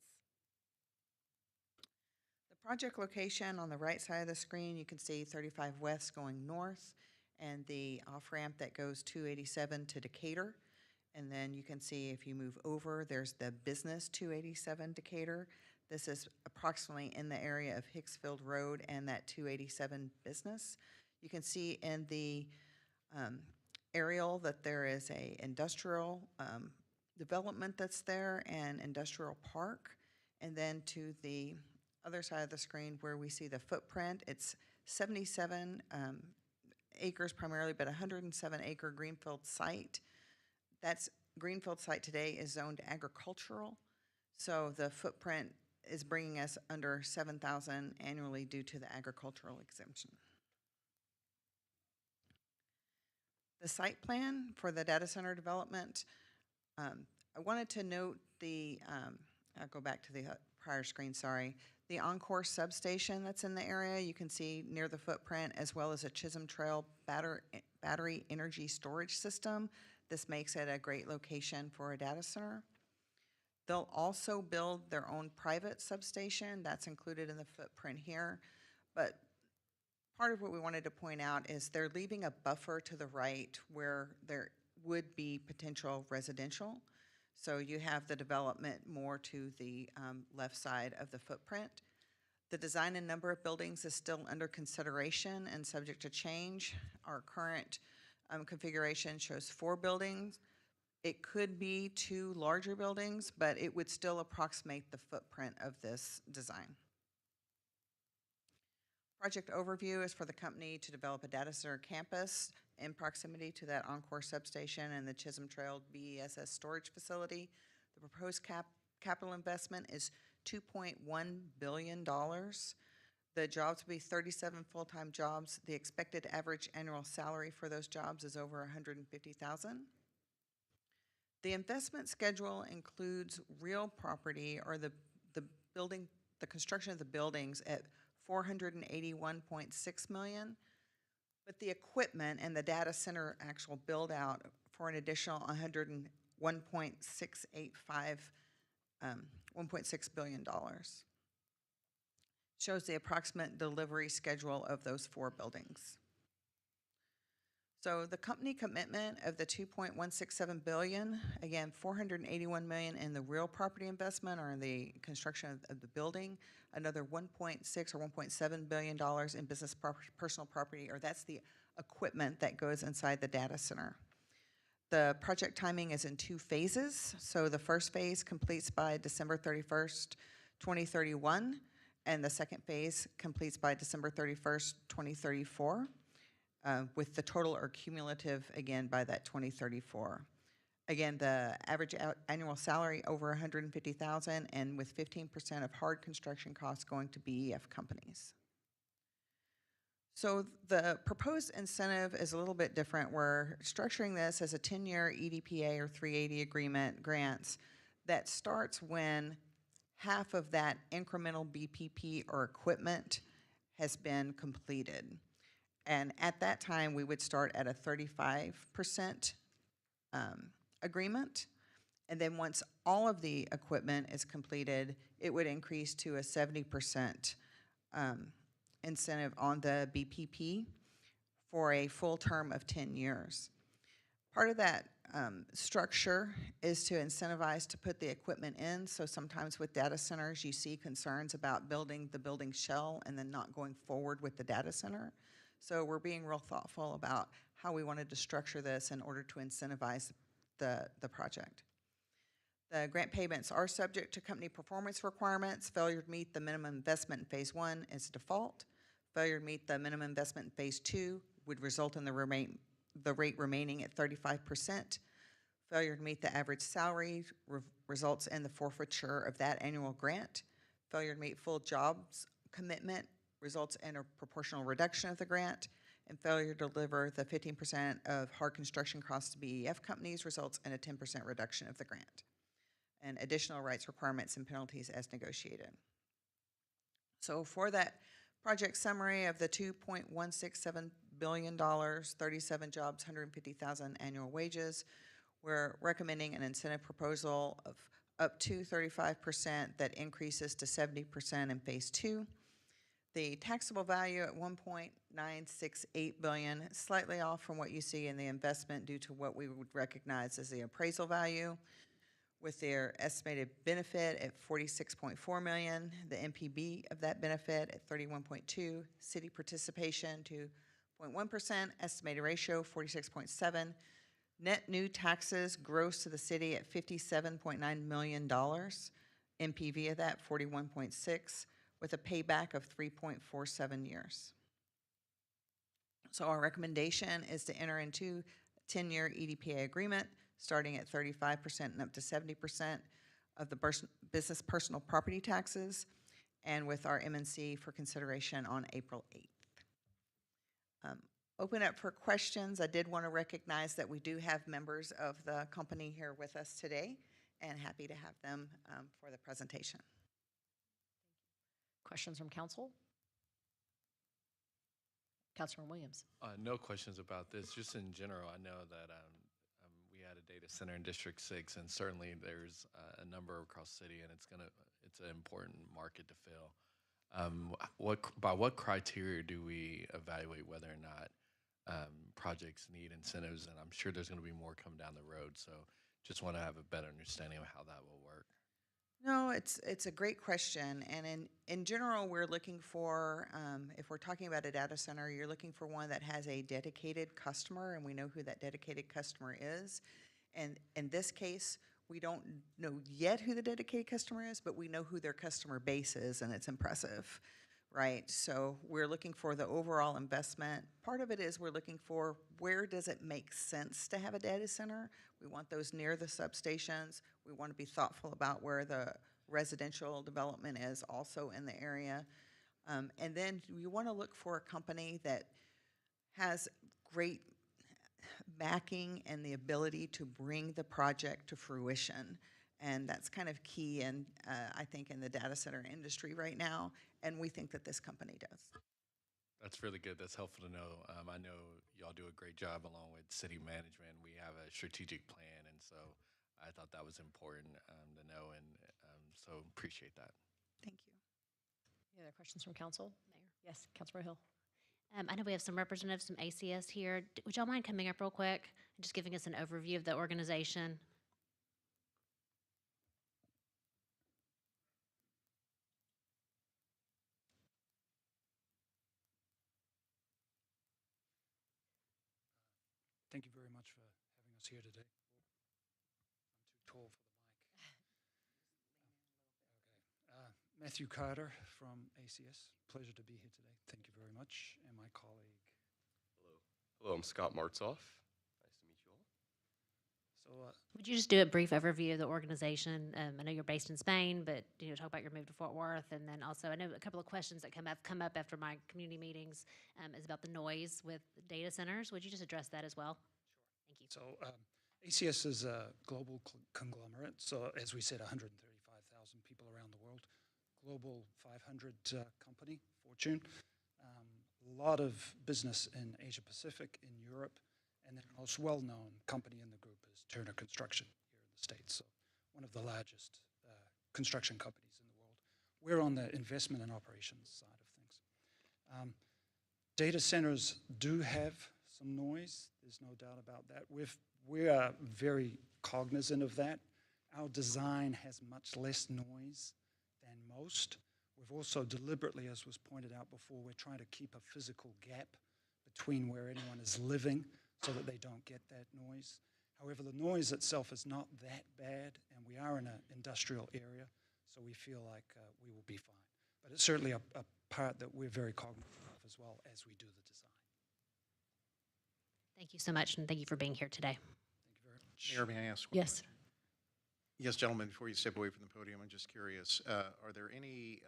The project location on the right side of the screen, you can see 35 West going north, and the off-ramp that goes 287 to Decatur. And then you can see if you move over, there's the business 287 Decatur. This is approximately in the area of Hicksfield Road and that 287 business. You can see in the aerial that there is a industrial development that's there and industrial park. And then to the other side of the screen where we see the footprint, it's 77 acres primarily, but 107-acre greenfield site. That's greenfield site today is zoned agricultural, so the footprint is bringing us under 7,000 annually due to the agricultural exemption. The site plan for the data center development, I wanted to note the, I'll go back to the prior screen, sorry. The Encore substation that's in the area, you can see near the footprint, as well as a Chisholm Trail battery energy storage system. This makes it a great location for a data center. They'll also build their own private substation. That's included in the footprint here. But part of what we wanted to point out is they're leaving a buffer to the right where there would be potential residential. So you have the development more to the left side of the footprint. The design and number of buildings is still under consideration and subject to change. Our current configuration shows 4 buildings. It could be 2 larger buildings, but it would still approximate the footprint of this design. Project overview is for the company to develop a data center campus in proximity to that Encore substation and the Chisholm Trail BESS storage facility. The proposed capital investment is $2.1 billion. The jobs will be 37 full-time jobs. The expected average annual salary for those jobs is over $150,000. The investment schedule includes real property or the building, the construction of the buildings at $481.6 million, but the equipment and the data center actual build out for an additional $1.6 billion. Shows the approximate delivery schedule of those 4 buildings. So the company commitment of the $2.167 billion, again, $481 million in the real property investment or in the construction of the building, another $1.6 or $1.7 billion in business personal property, or that's the equipment that goes inside the data center. The project timing is in 2 phases. So the first phase completes by December 31st, 2031, and the second phase completes by December 31st, 2034. With the total or cumulative, again, by that 2034. Again, the average annual salary over $150,000 and with 15% of hard construction costs going to BEF companies. So the proposed incentive is a little bit different. We're structuring this as a 10-year EDPA or 380 agreement grants that starts when half of that incremental BPP or equipment has been completed. And at that time, we would start at a 35% agreement. And then once all of the equipment is completed, it would increase to a 70% incentive on the BPP for a full term of 10 years. Part of that structure is to incentivize to put the equipment in. So sometimes with data centers, you see concerns about building the building shell and then not going forward with the data center. So we're being real thoughtful about how we wanted to structure this in order to incentivize the project. The grant payments are subject to company performance requirements. Failure to meet the minimum investment in phase 1 is default. Failure to meet the minimum investment in phase 2 would result in the rate remaining at 35%. Failure to meet the average salary results in the forfeiture of that annual grant. Failure to meet full jobs commitment results in a proportional reduction of the grant, and failure to deliver the 15% of hard construction costs to BEF companies results in a 10% reduction of the grant, and additional rights, requirements, and penalties as negotiated. So for that project summary of the $2.167 billion, 37 jobs, 150,000 annual wages, we're recommending an incentive proposal of up to 35% that increases to 70% in phase 2. The taxable value at $1.968 billion, slightly off from what you see in the investment due to what we would recognize as the appraisal value, with their estimated benefit at $46.4 million, the NPV of that benefit at 31.2, city participation 2.1%, estimated ratio 46.7, net new taxes gross to the city at $57.9 million, NPV of that 41.6, with a payback of 3.47 years. So our recommendation is to enter into a 10-year EDPA agreement, starting at 35% and up to 70% of the business personal property taxes, and with our MNC for consideration on April 8th. Open up for questions. I did want to recognize that we do have members of the company here with us today, and happy to have them for the presentation. Questions from council? Councilman Williams. No questions about this. Just in general, I know that we had a data center in District 6, and certainly there's a number across the city, and it's an important market to fill. By what criteria do we evaluate whether or not projects need incentives? And I'm sure there's going to be more coming down the road. So just want to have a better understanding of how that will work. No, it's a great question, and in general, we're looking for, if we're talking about a data center, you're looking for one that has a dedicated customer, and we know who that dedicated customer is. And in this case, we don't know yet who the dedicated customer is, but we know who their customer base is, and it's impressive, right? So we're looking for the overall investment. Part of it is we're looking for where does it make sense to have a data center? We want those near the substations. We want to be thoughtful about where the residential development is also in the area. And then you want to look for a company that has great backing and the ability to bring the project to fruition. And that's kind of key in, I think, in the data center industry right now. And we think that this company does. That's really good. That's helpful to know. I know y'all do a great job along with city management. We have a strategic plan, and so I thought that was important to know, and so appreciate that. Thank you. Any other questions from council? Mayor? Yes, Councilor Hill. I know we have some representatives from ACS here. Would y'all mind coming up real quick and just giving us an overview of the organization? Thank you very much for having us here today. I'm too tall for the mic. Okay. Matthew Carter from ACS. Pleasure to be here today. Thank you very much. And my colleague. Hello, I'm Scott Martzoff. Nice to meet you all. So, Would you just do a brief overview of the organization? I know you're based in Spain, but talk about your move to Fort Worth, and then also I know a couple of questions that come up after my community meetings is about the noise with data centers. Would you just address that as well? Sure. Thank you. So ACS is a global conglomerate. So as we said, 135,000 people around the world. Global 500 company, Fortune. A lot of business in Asia Pacific, in Europe, and then the most well-known company in the group is Turner Construction here in the States. So one of the largest construction companies in the world. We're on the investment and operations side of things. Data centers do have some noise. There's no doubt about that. We are very cognizant of that. Our design has much less noise than most. We've also deliberately, as was pointed out before, we're trying to keep a physical gap between where anyone is living so that they don't get that noise. However, the noise itself is not that bad, and we are in an industrial area, so we feel like we will be fine. But it's certainly a part that we're very cognizant of as well as we do the design. Thank you so much, and thank you for being here today. Thank you very much. Mayor, may I ask? Yes. Yes, gentlemen, before you step away from the podium, I'm just curious, are there any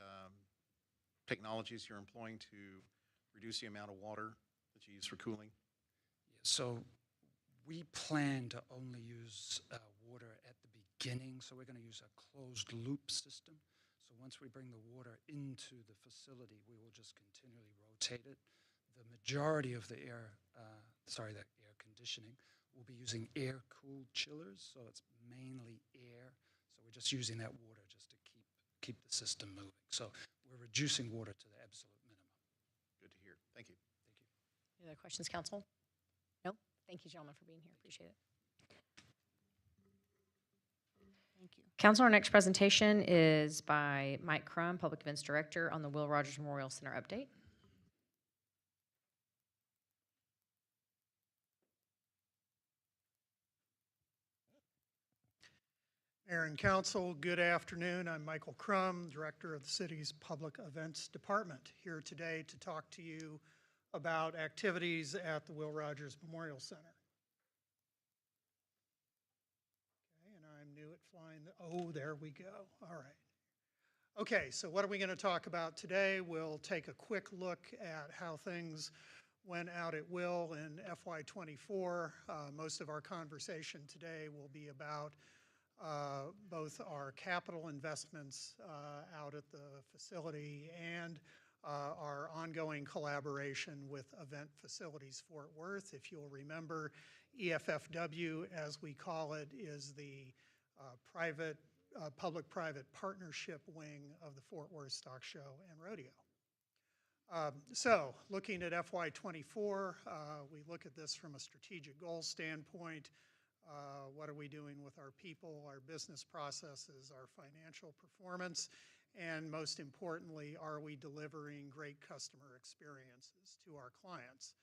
technologies you're employing to reduce the amount of water that you use for cooling? So we plan to only use water at the beginning, so we're going to use a closed loop system. So once we bring the water into the facility, we will just continually rotate it. The majority of the air conditioning will be using air-cooled chillers, so it's mainly air. So we're just using that water just to keep the system moving. So we're reducing water to the absolute minimum. Good to hear. Thank you. Thank you. Any other questions, council? No? Thank you, gentlemen, for being here. Appreciate it. Thank you. Council, our next presentation is by Mike Crum, Public Events Director, on the Will Rogers Memorial Center update. Mayor and Council, good afternoon. I'm Michael Crum, Director of the city's Public Events Department, here today to talk to you about activities at the Will Rogers Memorial Center. Okay, and I'm new at flying oh, there we go. All right. Okay, so what are we going to talk about today? We'll take a quick look at how things went out at Will in FY24. Most of our conversation today will be about both our capital investments out at the facility and our ongoing collaboration with Event Facilities Fort Worth. If you'll remember, EFFW, as we call it, is the private public-private partnership wing of the Fort Worth Stock Show and Rodeo. So looking at FY24, we look at this from a strategic goal standpoint. What are we doing with our people, our business processes, our financial performance, and most importantly, are we delivering great customer experiences to our clients?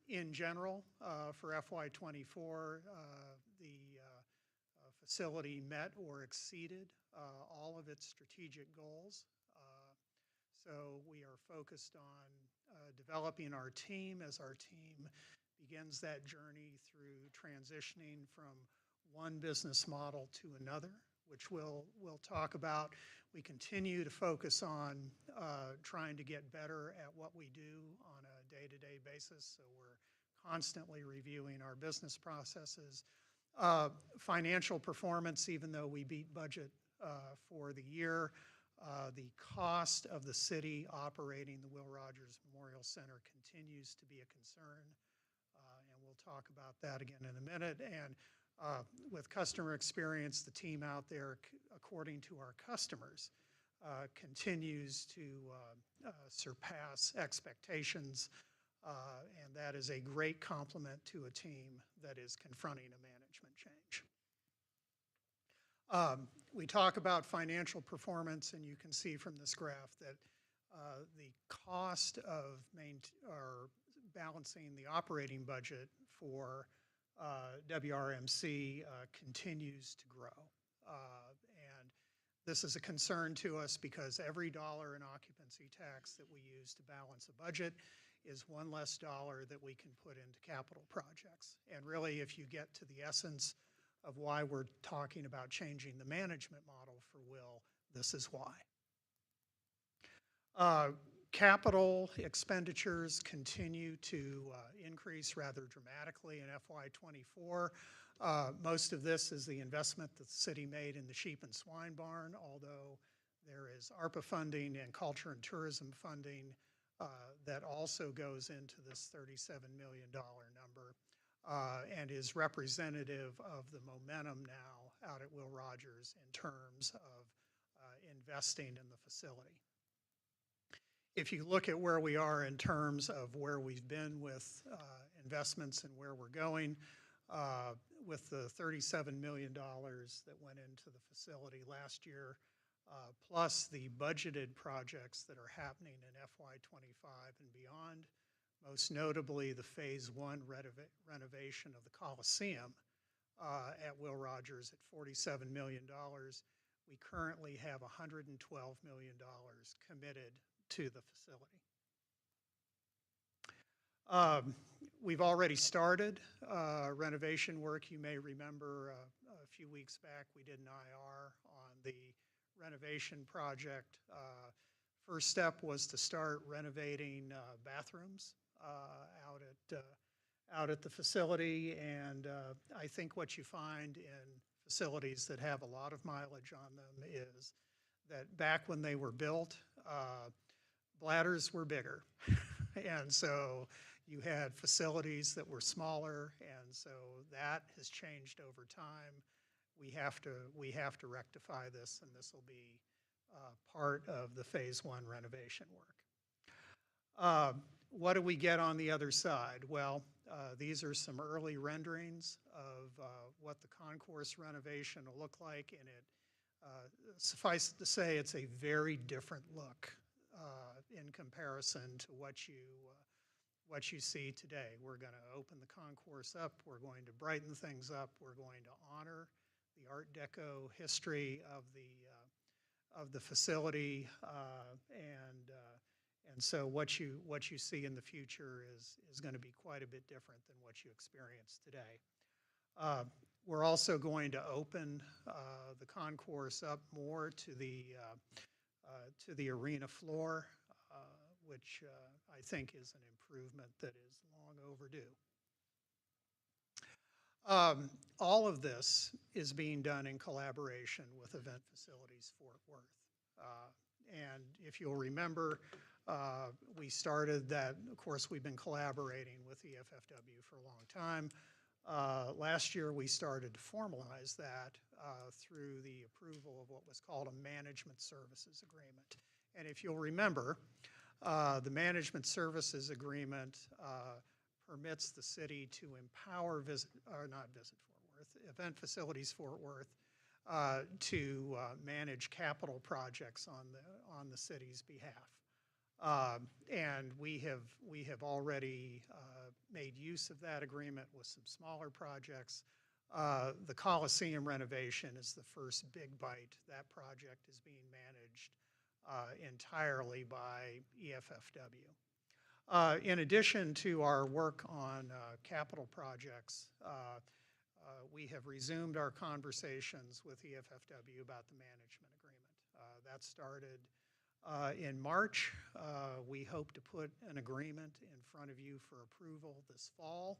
In general, for FY24, the facility met or exceeded all of its strategic goals. So we are focused on developing our team as our team begins that journey through transitioning from one business model to another, which we'll talk about. We continue to focus on trying to get better at what we do on a day-to-day basis, so we're constantly reviewing our business processes. Financial performance, even though we beat budget for the year, the cost of the city operating the Will Rogers Memorial Center continues to be a concern, and we'll talk about that again in a minute. And with customer experience, the team out there, according to our customers, continues to surpass expectations, and that is a great compliment to a team that is confronting a management change. We talk about financial performance, and you can see from this graph that the cost of balancing the operating budget for WRMC continues to grow. And this is a concern to us because every dollar in occupancy tax that we use to balance a budget is one less dollar that we can put into capital projects. And really, if you get to the essence of why we're talking about changing the management model for Will, this is why. Capital expenditures continue to increase rather dramatically in FY24. Most of this is the investment that the city made in the sheep and swine barn, although there is ARPA funding and culture and tourism funding that also goes into this $37 million number. And is representative of the momentum now out at Will Rogers in terms of investing in the facility. If you look at where we are in terms of where we've been with investments and where we're going, with the $37 million that went into the facility last year, plus the budgeted projects that are happening in FY25 and beyond, most notably the Phase 1 renovation of the Coliseum at Will Rogers at $47 million. We currently have $112 million committed to the facility. We've already started renovation work. You may remember a few weeks back we did an IR on the renovation project. First step was to start renovating bathrooms out at the facility, and I think what you find in facilities that have a lot of mileage on them is that back when they were built, bladders were bigger, and so you had facilities that were smaller, and so that has changed over time. We have to rectify this, and this will be part of the Phase 1 renovation work. What do we get on the other side? Well, these are some early renderings of what the concourse renovation will look like, and suffice it to say, it's a very different look in comparison to what you see today. We're going to open the concourse up. We're going to brighten things up. We're going to honor the Art Deco history of the facility, and so what you see in the future is going to be quite a bit different than what you experience today. We're also going to open the concourse up more to the arena floor, which I think is an improvement that is long overdue. All of this is being done in collaboration with Event Facilities Fort Worth. And if you'll remember, we started that, of course, we've been collaborating with the EFFW for a long time. Last year, we started to formalize that through the approval of what was called a management services agreement. And if you'll remember, the management services agreement permits the city to empower Event Facilities Fort Worth to manage capital projects on the city's behalf. And we have already made use of that agreement with some smaller projects. The Coliseum renovation is the first big bite. That project is being managed entirely by EFFW. In addition to our work on capital projects, we have resumed our conversations with EFFW about the management agreement. That started in March. We hope to put an agreement in front of you for approval this fall,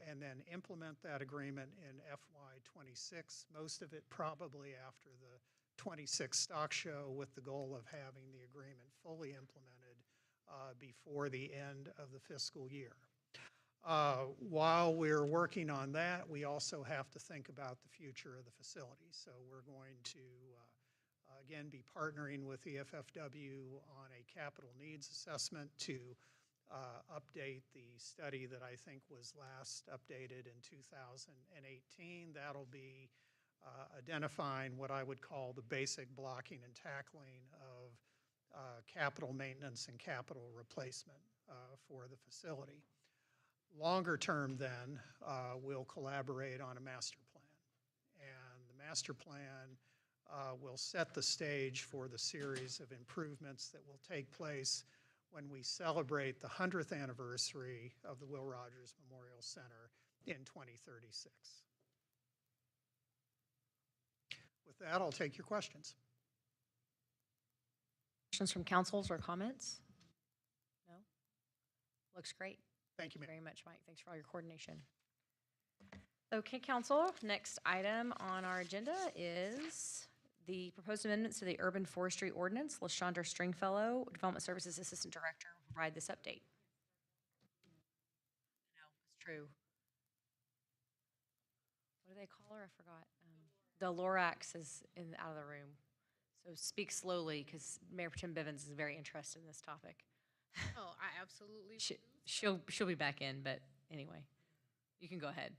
and then implement that agreement in FY26, most of it probably after the 26 stock show, with the goal of having the agreement fully implemented before the end of the fiscal year. While we're working on that, we also have to think about the future of the facility. So we're going to again be partnering with the EFFW on a capital needs assessment to update the study that I think was last updated in 2018. That'll be identifying what I would call the basic blocking and tackling of capital maintenance and capital replacement for the facility. Longer term then, we'll collaborate on a master plan. And the master plan will set the stage for the series of improvements that will take place when we celebrate the 100th anniversary of the Will Rogers Memorial Center in 2036. With that, I'll take your questions. Questions from councils or comments? No? Looks great. Thank you, Mayor. Very much, Mike. Thanks for all your coordination. Okay, council, next item on our agenda is the proposed amendments to the Urban Forestry Ordinance. LaShondra Stringfellow, Development Services Assistant Director, will provide this update. No, it's true. What do they call her? I forgot. The Lorax is out of the room. So speak slowly, because Mayor Pro Tem Bivens is very interested in this topic. Oh, I absolutely She'll be back in, but anyway, you can go ahead.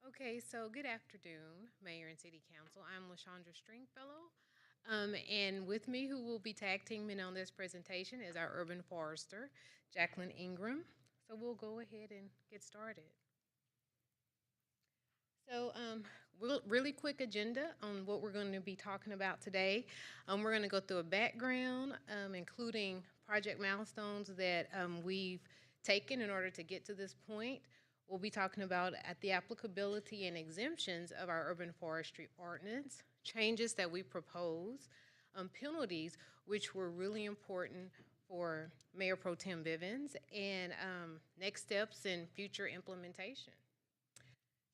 Okay, so good afternoon, Mayor and City Council. I'm LaShondra Stringfellow, and with me, who will be tag teaming on this presentation, is our urban forester, Jacqueline Ingram. So we'll go ahead and get started. So really quick agenda on what we're going to be talking about today. We're going to go through a background, including project milestones that we've taken in order to get to this point. We'll be talking about the applicability and exemptions of our urban forestry ordinance, changes that we propose, penalties, which were really important for Mayor Pro Tem Bivens, and next steps in future implementation.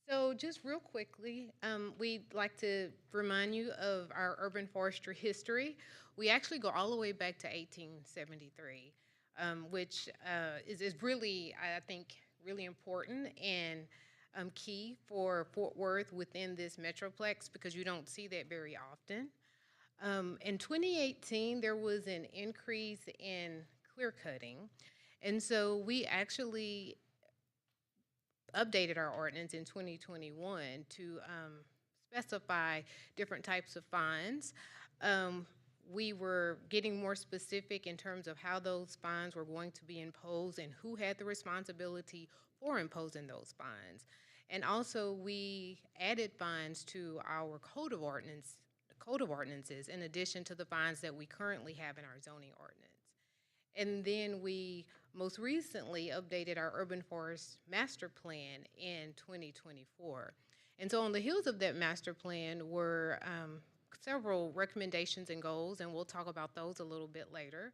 So just real quickly, we'd like to remind you of our urban forestry history. We actually go all the way back to 1873, which is really, I think, really important and key for Fort Worth within this metroplex, because you don't see that very often. In 2018, there was an increase in clear cutting, and so we actually updated our ordinance in 2021 to specify different types of fines. We were getting more specific in terms of how those fines were going to be imposed and who had the responsibility for imposing those fines. And also, we added fines to our code of ordinances in addition to the fines that we currently have in our zoning ordinance. And then we most recently updated our urban forest master plan in 2024. And so on the heels of that master plan were several recommendations and goals, and we'll talk about those a little bit later.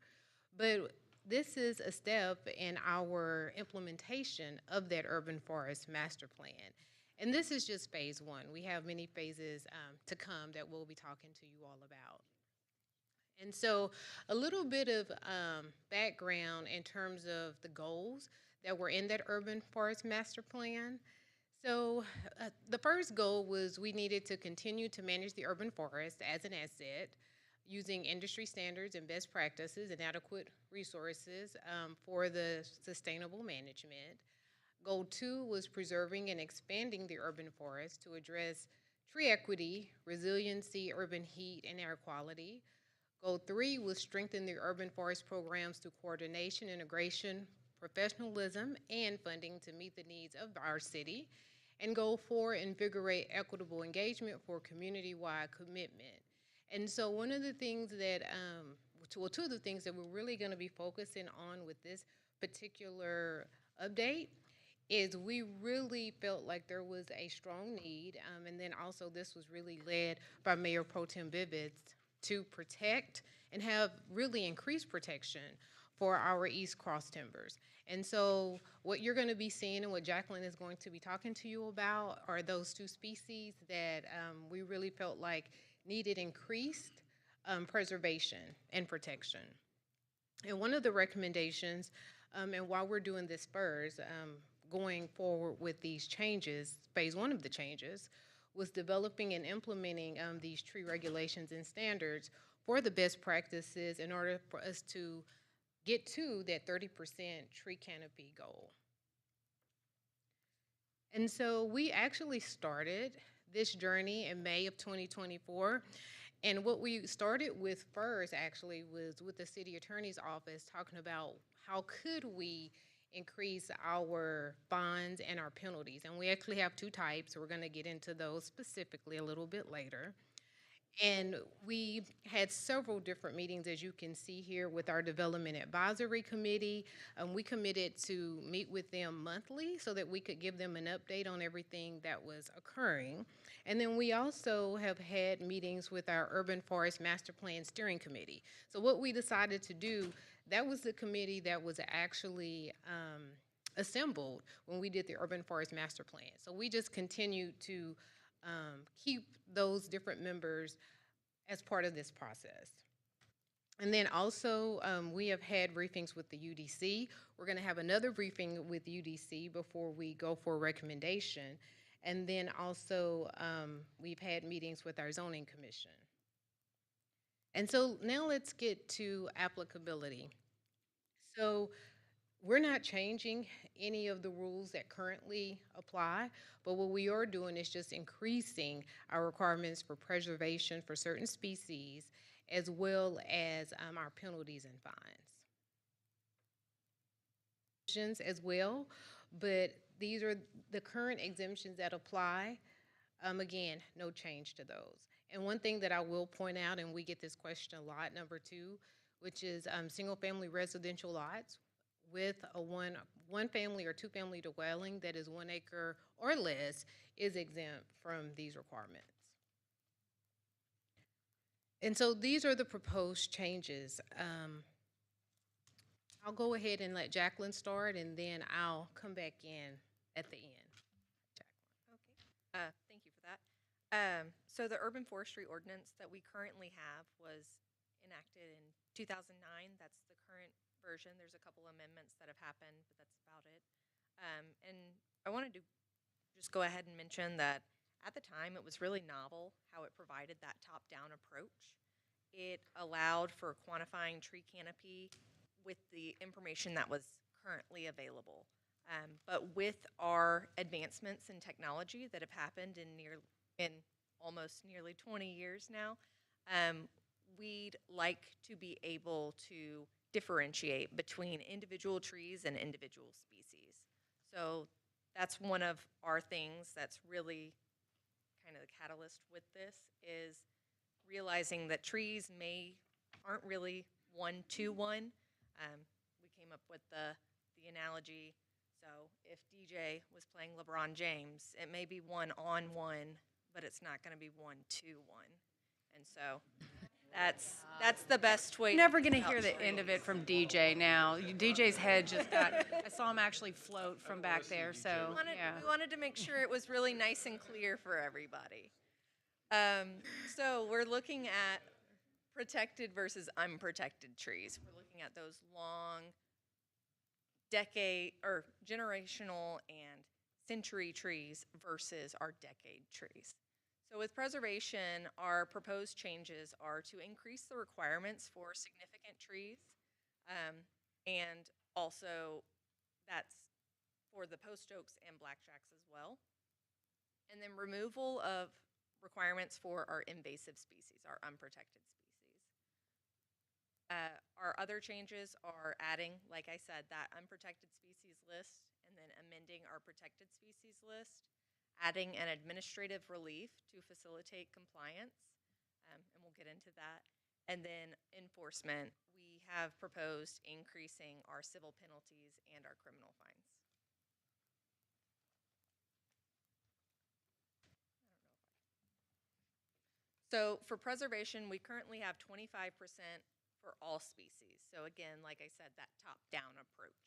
But this is a step in our implementation of that urban forest master plan. And this is just phase one. We have many phases to come that we'll be talking to you all about. And so a little bit of background in terms of the goals that were in that urban forest master plan. So the first goal was we needed to continue to manage the urban forest as an asset using industry standards and best practices and adequate resources for the sustainable management. Goal 2 was preserving and expanding the urban forest to address tree equity, resiliency, urban heat, and air quality. Goal 3 was strengthen the urban forest programs through coordination, integration, professionalism, and funding to meet the needs of our city. And Goal 4, invigorate equitable engagement for community-wide commitment. And so one of the things that, well, two of the things that we're really going to be focusing on with this particular update is we really felt like there was a strong need, and then also this was really led by Mayor Pro Tem Vivitz to protect and have really increased protection for our East Cross timbers. And so what you're going to be seeing and what Jacqueline is going to be talking to you about are those two species that we really felt like needed increased preservation and protection. And one of the recommendations, and while we're doing this FERS, going forward with these changes, phase 1 of the changes, was developing and implementing these tree regulations and standards for the best practices in order for us to get to that 30% tree canopy goal. And so we actually started this journey in May of 2024. And what we started with first actually was with the city attorney's office talking about how could we increase our fines and our penalties. And we actually have two types. So we're going to get into those specifically a little bit later. And we had several different meetings, as you can see here, with our Development Advisory Committee. We committed to meet with them monthly so that we could give them an update on everything that was occurring. And then we also have had meetings with our Urban Forest Master Plan Steering Committee. So what we decided to do, that was the committee that was actually assembled when we did the Urban Forest Master Plan. So we just continued to keep those different members as part of this process. And then also, we have had briefings with the UDC. We're going to have another briefing with UDC before we go for a recommendation. And then also, we've had meetings with our zoning commission. And so now let's get to applicability. So we're not changing any of the rules that currently apply, but what we are doing is just increasing our requirements for preservation for certain species, as well as our penalties and fines. As well, but these are the current exemptions that apply. Again, no change to those. And one thing that I will point out, and we get this question a lot, number 2, which is single-family residential lots with a one family or two family dwelling that is 1 acre or less is exempt from these requirements. And so these are the proposed changes. I'll go ahead and let Jacqueline start, and then I'll come back in at the end. Okay. Thank you for that. So the urban forestry ordinance that we currently have was enacted in 2009. That's the current version. There's a couple amendments that have happened, but that's about it. And I wanted to just go ahead and mention that at the time it was really novel how it provided that top-down approach. It allowed for quantifying tree canopy with the information that was currently available. But with our advancements in technology that have happened in almost nearly 20 years now, we'd like to be able to differentiate between individual trees and individual species. So that's one of our things that's really kind of the catalyst with this, is realizing that trees aren't really 1-to-1. We came up with the analogy, so if DJ was playing LeBron James, it may be 1-on-1, but it's not going to be 1-to-1. And so that's the best way. Never going to hear the end of it from DJ now. DJ's head just got, I saw him actually float from back there, so yeah. We wanted to make sure it was really nice and clear for everybody. So we're looking at protected versus unprotected trees. We're looking at those long generational and century trees versus our decade trees. So with preservation, our proposed changes are to increase the requirements for significant trees, and also that's for the post oaks and blackjacks as well. And then removal of requirements for our invasive species, our unprotected species. Our other changes are adding, like I said, that unprotected species list, and then amending our protected species list, adding an administrative relief to facilitate compliance, and we'll get into that. And then enforcement, we have proposed increasing our civil penalties and our criminal fines. So for preservation, we currently have 25% for all species. So again, like I said, that top-down approach.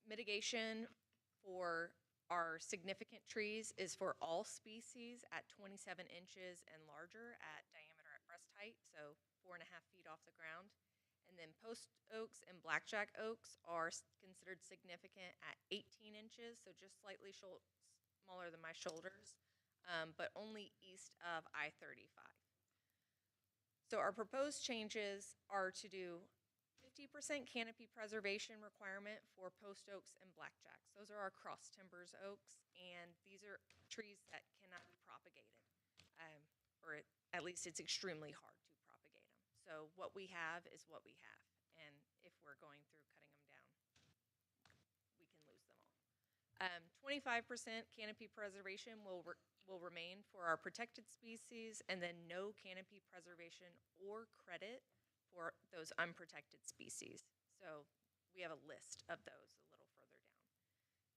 Mitigation for our significant trees is for all species at 27 inches and larger at diameter at breast height, so 4.5 feet off the ground. And then post oaks and blackjack oaks are considered significant at 18 inches, so just slightly smaller than my shoulders, but only east of I-35. So our proposed changes are to do 50% canopy preservation requirement for post oaks and blackjacks. Those are our cross timbers oaks, and these are trees that cannot be propagated, or at least it's extremely hard to propagate them. So what we have is what we have, and if we're going through cutting them down, we can lose them all. 25% canopy preservation will remain for our protected species, and then no canopy preservation or credit for those unprotected species. So we have a list of those a little further down.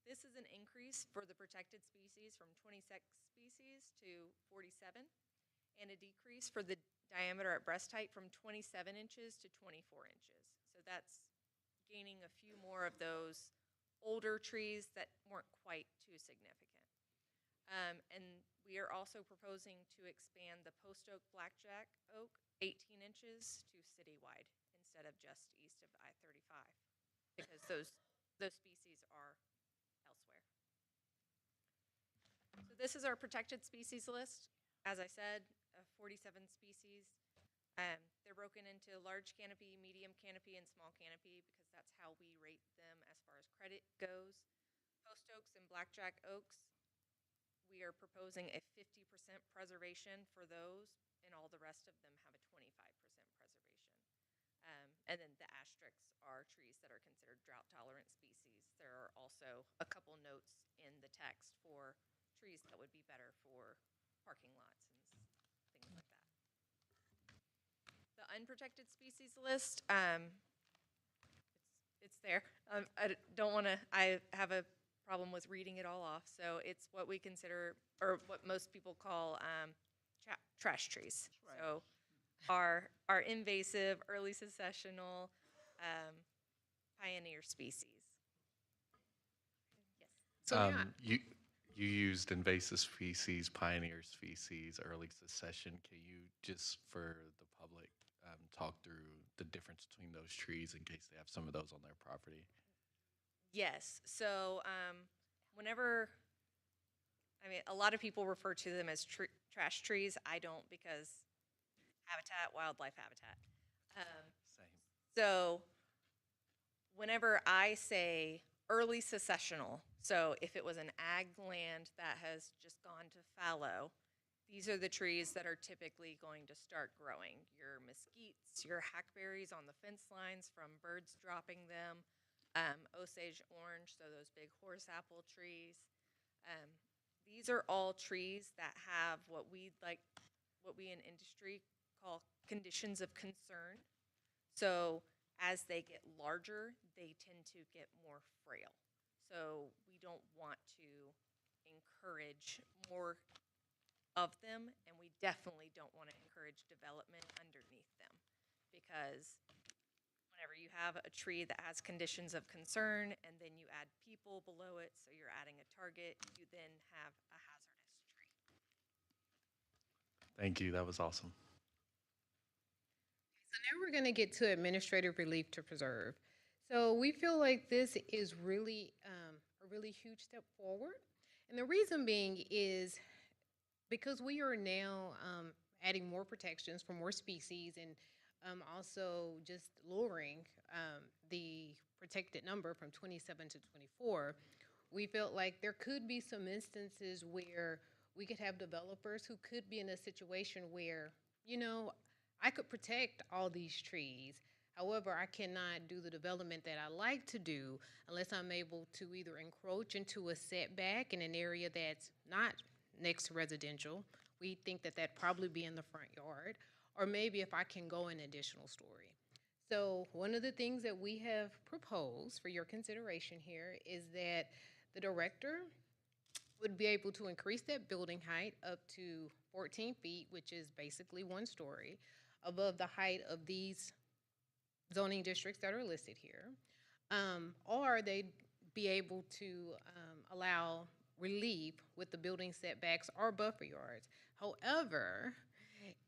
This is an increase for the protected species from 26 species to 47, and a decrease for the diameter at breast height from 27 inches to 24 inches. So that's gaining a few more of those older trees that weren't quite too significant. And we are also proposing to expand the post oak blackjack oak 18 inches to citywide instead of just east of I-35, because those species are elsewhere. So this is our protected species list. As I said, 47 species. They're broken into large canopy, medium canopy, and small canopy because that's how we rate them as far as credit goes. Post oaks and blackjack oaks, we are proposing a 50% preservation for those, and all the rest of them have a 25% preservation. And then the asterisks are trees that are considered drought-tolerant species. There are also a couple notes in the text for trees that would be better for parking lots and things like that. The unprotected species list, it's there. I don't want to, I have a problem with reading it all off. So it's what we consider, or what most people call trash trees. Right. So our invasive, early successional, pioneer species. Yes. So you used invasive species, pioneer species, early succession. Can you just, for the public, talk through the difference between those trees in case they have some of those on their property? Yes. So whenever, I mean, a lot of people refer to them as trash trees. I don't, because habitat, wildlife habitat. Same. So whenever I say early successional, so if it was an ag land that has just gone to fallow, these are the trees that are typically going to start growing. Your mesquites, your hackberries on the fence lines from birds dropping them, Osage orange, so those big horse apple trees. These are all trees that have what we in industry call conditions of concern. So as they get larger, they tend to get more frail. So we don't want to encourage more of them, and we definitely don't want to encourage development underneath them, because whenever you have a tree that has conditions of concern and then you add people below it, so you're adding a target, you then have a hazardous tree. Thank you. That was awesome. So now we're going to get to administrative relief to preserve. So we feel like this is really a a really huge step forward. And the reason being is because we are now adding more protections for more species and also just lowering the protected number from 27 to 24, we felt like there could be some instances where we could have developers who could be in a situation where, you know, I could protect all these trees. However, I cannot do the development that I like to do unless I'm able to either encroach into a setback in an area that's not next to residential. We think that that'd probably be in the front yard, or maybe if I can go an additional story. So one of the things that we have proposed for your consideration here is that the director would be able to increase that building height up to 14 feet, which is basically 1 story, above the height of these zoning districts that are listed here. Or they'd be able to allow relief with the building setbacks or buffer yards. However,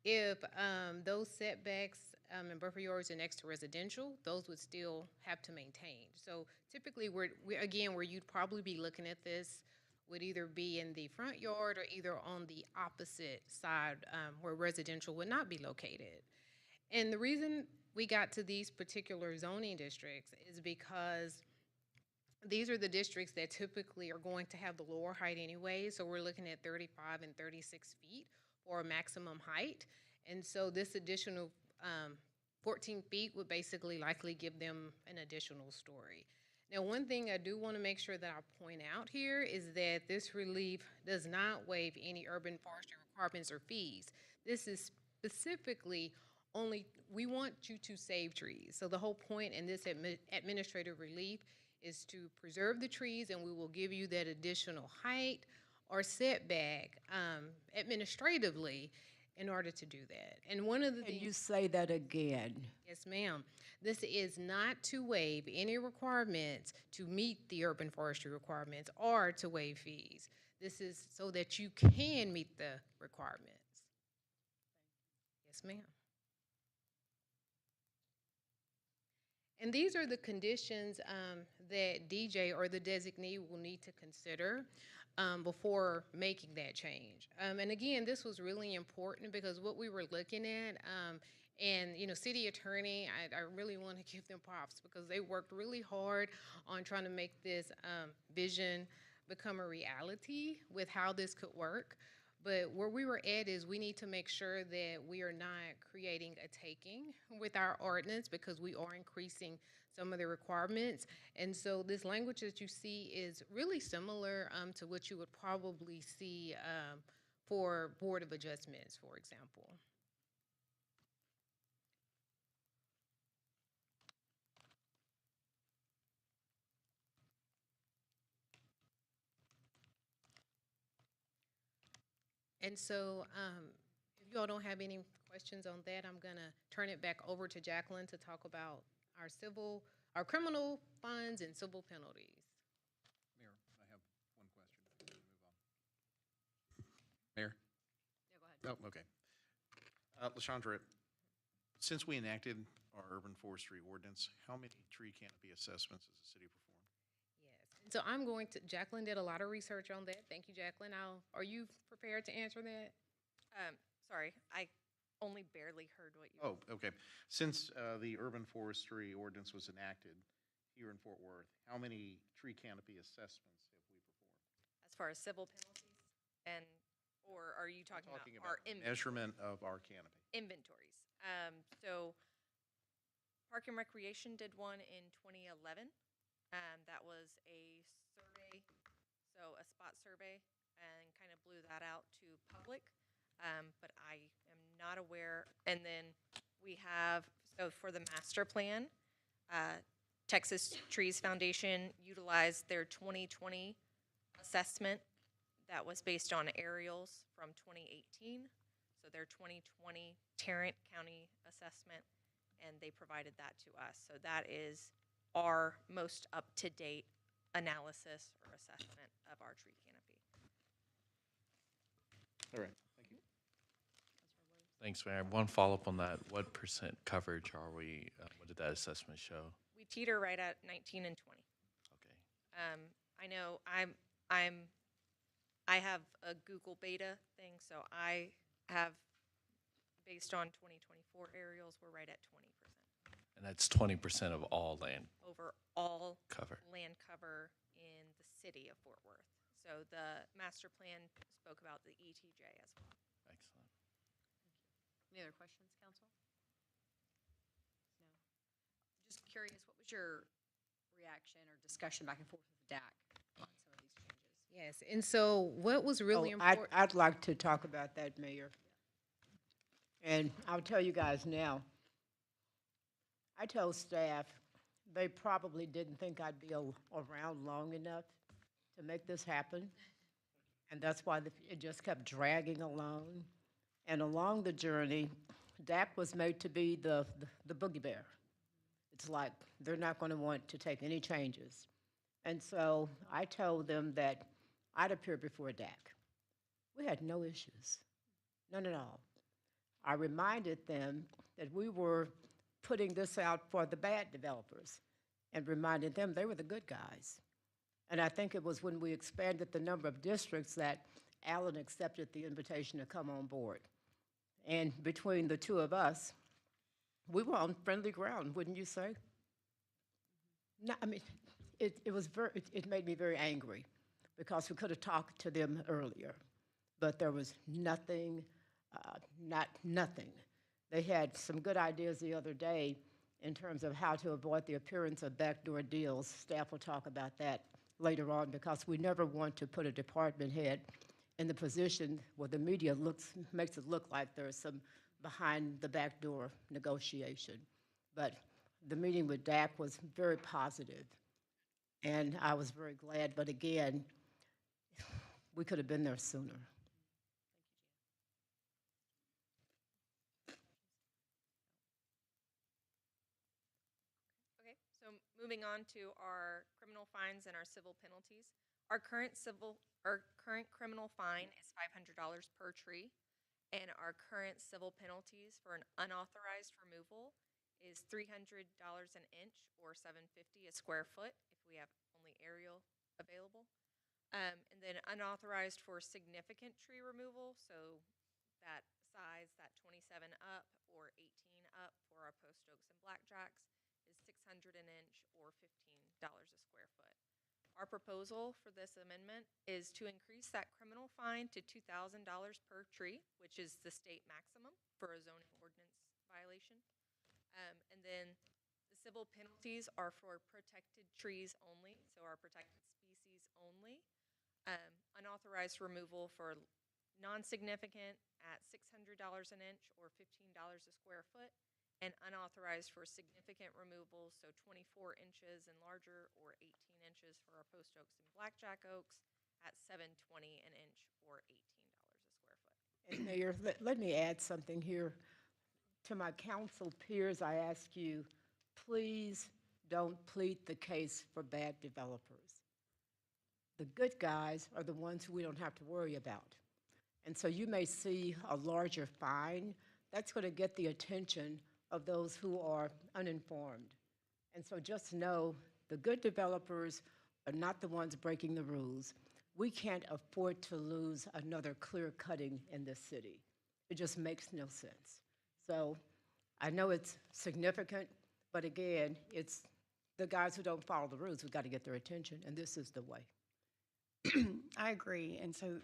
if those setbacks and buffer yards are next to residential, those would still have to maintain. So typically, where you'd probably be looking at this would either be in the front yard or either on the opposite side where residential would not be located. And the reason we got to these particular zoning districts is because these are the districts that typically are going to have the lower height anyway. So we're looking at 35 and 36 feet for a maximum height. And so this additional 14 feet would basically likely give them an additional story. Now, one thing I do want to make sure that I point out here is that this relief does not waive any urban forestry requirements or fees. This is specifically only, we want you to save trees. So the whole point in this administrative relief is to preserve the trees, and we will give you that additional height or setback administratively in order to do that. And one of the things— Can you say that again? Yes, ma'am. This is not to waive any requirements to meet the urban forestry requirements or to waive fees. This is so that you can meet the requirements. Yes, ma'am. And these are the conditions that DJ or the designee will need to consider before making that change. And again, this was really important because what we were looking at, and, you know, city attorney, I really want to give them props because they worked really hard on trying to make this vision become a reality with how this could work. But where we were at is we need to make sure that we are not creating a taking with our ordinance because we are increasing some of the requirements. And so this language that you see is really similar to what you would probably see for Board of Adjustments, for example. And so if you all don't have any questions on that, I'm gonna turn it back over to Jacqueline to talk about our criminal fines and civil penalties. Mayor, I have one question before we move on. Mayor? Yeah, go ahead. Oh, okay. LaShondra, since we enacted our urban forestry ordinance, how many tree canopy assessments has the city performed? Yes. So I'm going to, Jacqueline did a lot of research on that. Thank you, Jacqueline. Are you prepared to answer that? Sorry, I only barely heard what you. Oh, okay. Since the urban forestry ordinance was enacted here in Fort Worth, how many tree canopy assessments have we performed? As far as civil penalties, or are you talking about our measurement of our canopy? Inventories? So Park and Recreation did one in 2011. That was a survey, so a spot survey, and kind of blew that out to public. But I am not aware. And then we have, so for the master plan, Texas Trees Foundation utilized their 2020 assessment that was based on aerials from 2018. So their 2020 Tarrant County assessment, and they provided that to us. So that is our most up-to-date analysis or assessment of our tree canopy. All right, thank you. Thanks, Mayor. One follow-up on that. What percent coverage are we, what did that assessment show? We teeter right at 19 and 20. Okay. I know I have a Google beta thing, so I have, based on 2024 aerials, we're right at 20%. And that's 20% of all land. Over all Cover. land cover in the city of Fort Worth. So the master plan spoke about the ETJ as well. Excellent. Any other questions, council? No. Just curious, what was your reaction or discussion back and forth with DAC on some of these changes? Yes, and so what was really Oh, important? I'd like to talk about that, Mayor. And I'll tell you guys now, I told staff they probably didn't think I'd be around long enough to make this happen. And that's why it just kept dragging along. And along the journey, DAC was made to be the boogie bear. It's like they're not going to want to take any changes. And so I told them that I'd appear before DAC. We had no issues, none at all. I reminded them that we were putting this out for the bad developers and reminded them they were the good guys. And I think it was when we expanded the number of districts that Alan accepted the invitation to come on board. And between the two of us, we were on friendly ground, wouldn't you say? No, I mean, it made me very angry because we could have talked to them earlier, but there was nothing. They had some good ideas the other day in terms of how to avoid the appearance of backdoor deals. Staff will talk about that later on because we never want to put a department head in the position where the media makes it look like there's some behind the back door negotiation. But the meeting with DAC was very positive, and I was very glad. But again, we could have been there sooner. Okay, so moving on to our criminal fines and our civil penalties. Our current criminal fine is $500 per tree, and our current civil penalties for an unauthorized removal is $300 an inch or $750 a square foot if we have only aerial available. And then unauthorized for significant tree removal, so that size, that 27 up or 18 up for our post oaks and blackjacks, is $600 an inch or $15 a square foot. Our proposal for this amendment is to increase that criminal fine to $2,000 per tree, which is the state maximum for a zoning ordinance violation. And then the civil penalties are for protected trees only, so our protected species only. Unauthorized removal for non-significant at $600 an inch or $15 a square foot, and unauthorized for significant removal, so 24 inches and larger or 18 inches for our post oaks and blackjack oaks at $720 an inch or $18 a square foot. And Mayor, let me add something here. To my council peers, I ask you, please don't plead the case for bad developers. The good guys are the ones who we don't have to worry about. And so you may see a larger fine. That's going to get the attention of those who are uninformed. And so just know the good developers are not the ones breaking the rules. We can't afford to lose another clear cutting in this city. It just makes no sense. So I know it's significant, but again, it's the guys who don't follow the rules who've got to get their attention, and this is the way. I agree, and so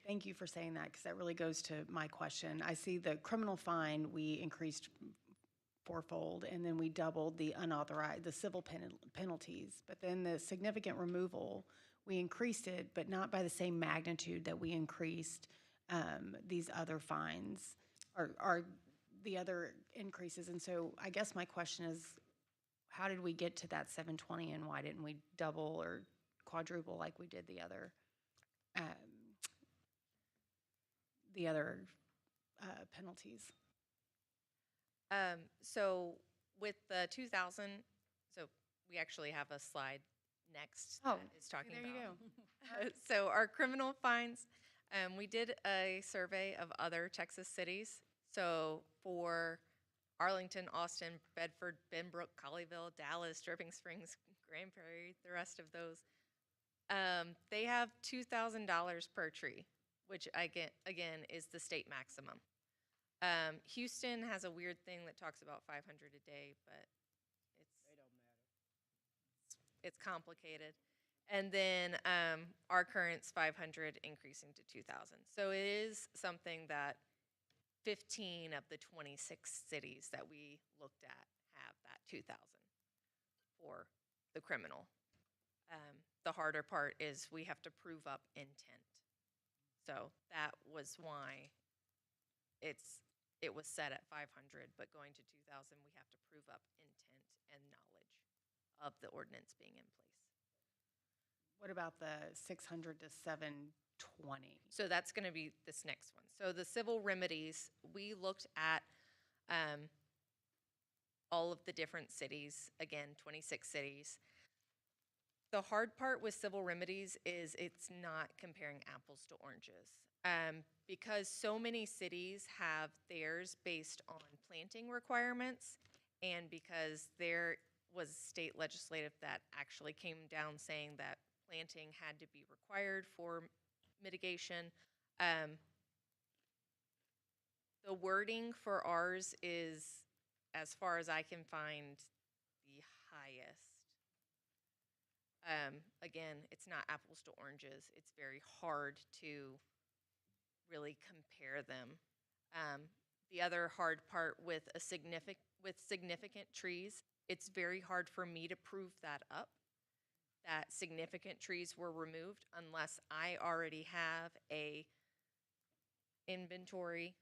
thank you for saying that, because that really goes to my question. I see the criminal fine, we increased fourfold, and then we doubled the civil penalties. But then the significant removal, we increased it, but not by the same magnitude that we increased these other fines, or the other increases. And so I guess my question is, how did we get to that 720, and why didn't we double or quadruple like we did the other penalties? So with the 2,000, so we actually have a slide next that is talking there you about. So our criminal fines, we did a survey of other Texas cities. So for Arlington, Austin, Bedford, Benbrook, Colleyville, Dallas, Dripping Springs, Grand Prairie, the rest of those, They have $2,000 per tree, which again is the state maximum. Houston has a weird thing that talks about 500 a day, but it's complicated. And then our current's 500 increasing to 2,000. So it is something that 15 of the 26 cities that we looked at have that 2,000 for the criminal. The harder part is we have to prove up intent. So that was why it was set at 500, but going to 2,000, we have to prove up intent and knowledge of the ordinance being in place. What about the 600 to 720? So that's going to be this next one. So the civil remedies, we looked at all of the different cities, again, 26 cities. The hard part with civil remedies is it's not comparing apples to oranges. Because so many cities have theirs based on planting requirements, and because there was state legislative that actually came down saying that planting had to be required for mitigation. The wording for ours is, as far as I can find, the highest. Again, it's not apples to oranges. It's very hard to really compare them. The other hard part with significant trees, it's very hard for me to prove that up, that significant trees were removed, unless I already have a inventory,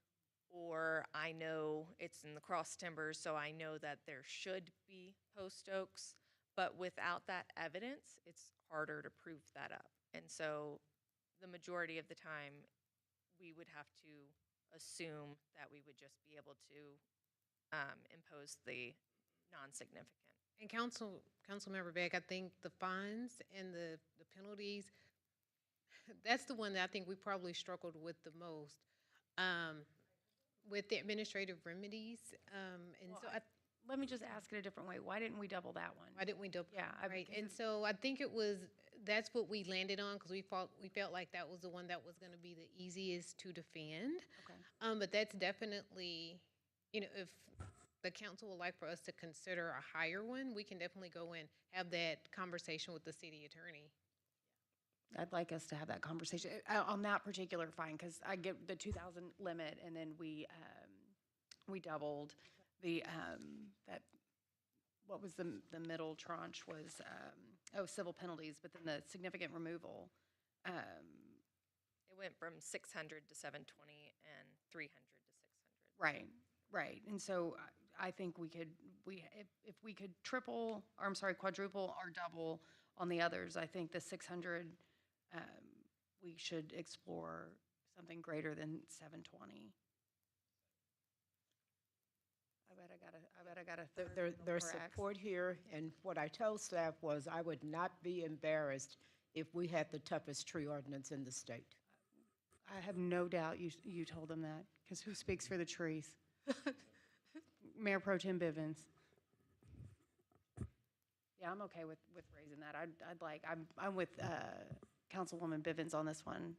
or I know it's in the cross timbers, so I know that there should be post oaks. But without that evidence, it's harder to prove that up. And so the majority of the time, we would have to assume that we would just be able to impose the non-significant. And Councilmember Beck, I think the fines and the penalties, that's the one that I think we probably struggled with the most. With the administrative remedies, Let me just ask it a different way. Why didn't we double that one? why didn't we double? Yeah, Right, and so I think that's what we landed on, because we felt like that was the one that was gonna be the easiest to defend. Okay. But that's definitely, if the council would like for us to consider a higher one, we can definitely go and have that conversation with the city attorney. I'd like us to have that conversation on that particular fine, because I get the 2,000 limit, and then we doubled the, what was the middle tranche was, civil penalties, but then the significant removal. It went from 600 to 720 and 300 to 600. Right. And so I think if we could quadruple or double on the others, I think the 600, we should explore something greater than 720. I bet I got a third. There's support here, and what I told staff was I would not be embarrassed if we had the toughest tree ordinance in the state. I have no doubt you told them that, because who speaks for the trees? Mayor Pro Tem Bivens. Yeah, I'm okay with raising that. I'm with Councilwoman Bivens on this one.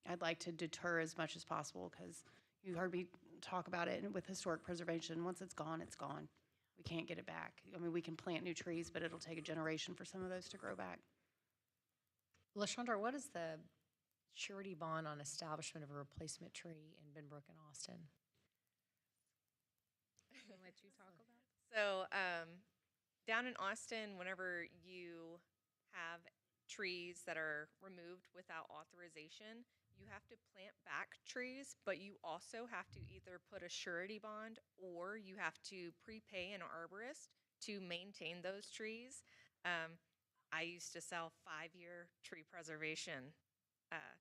I'd like to deter as much as possible, because you heard me talk about it, and with historic preservation, once it's gone, it's gone. We can't get it back. I mean, we can plant new trees, but it'll take a generation for some of those to grow back. LaShondra, what is the surety bond on establishment of a replacement tree in Benbrook and Austin? I'll let you talk about it. So down in Austin, whenever you have trees that are removed without authorization, you have to plant back trees, but you also have to either put a surety bond or you have to prepay an arborist to maintain those trees. I used to sell 5-year tree preservation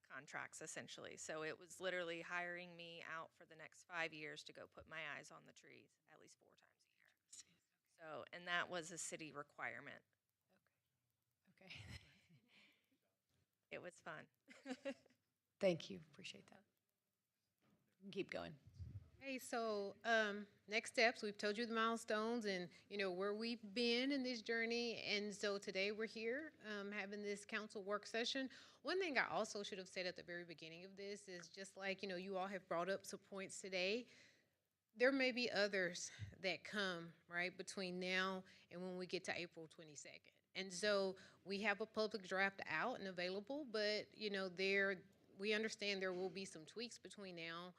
contracts, essentially. So it was literally hiring me out for the next 5 years to go put my eyes on the trees at least 4 times a year. So, and that was a city requirement. Okay. It was fun. Thank you, appreciate that. Keep going. Okay, so next steps, we've told you the milestones and, you know, where we've been in this journey. And so today we're here having this council work session. One thing I also should have said at the very beginning of this is just like, you know, you all have brought up some points today. There may be others that come, right, between now and when we get to April 22nd. And so we have a public draft out and available, but, you know, we understand there will be some tweaks between now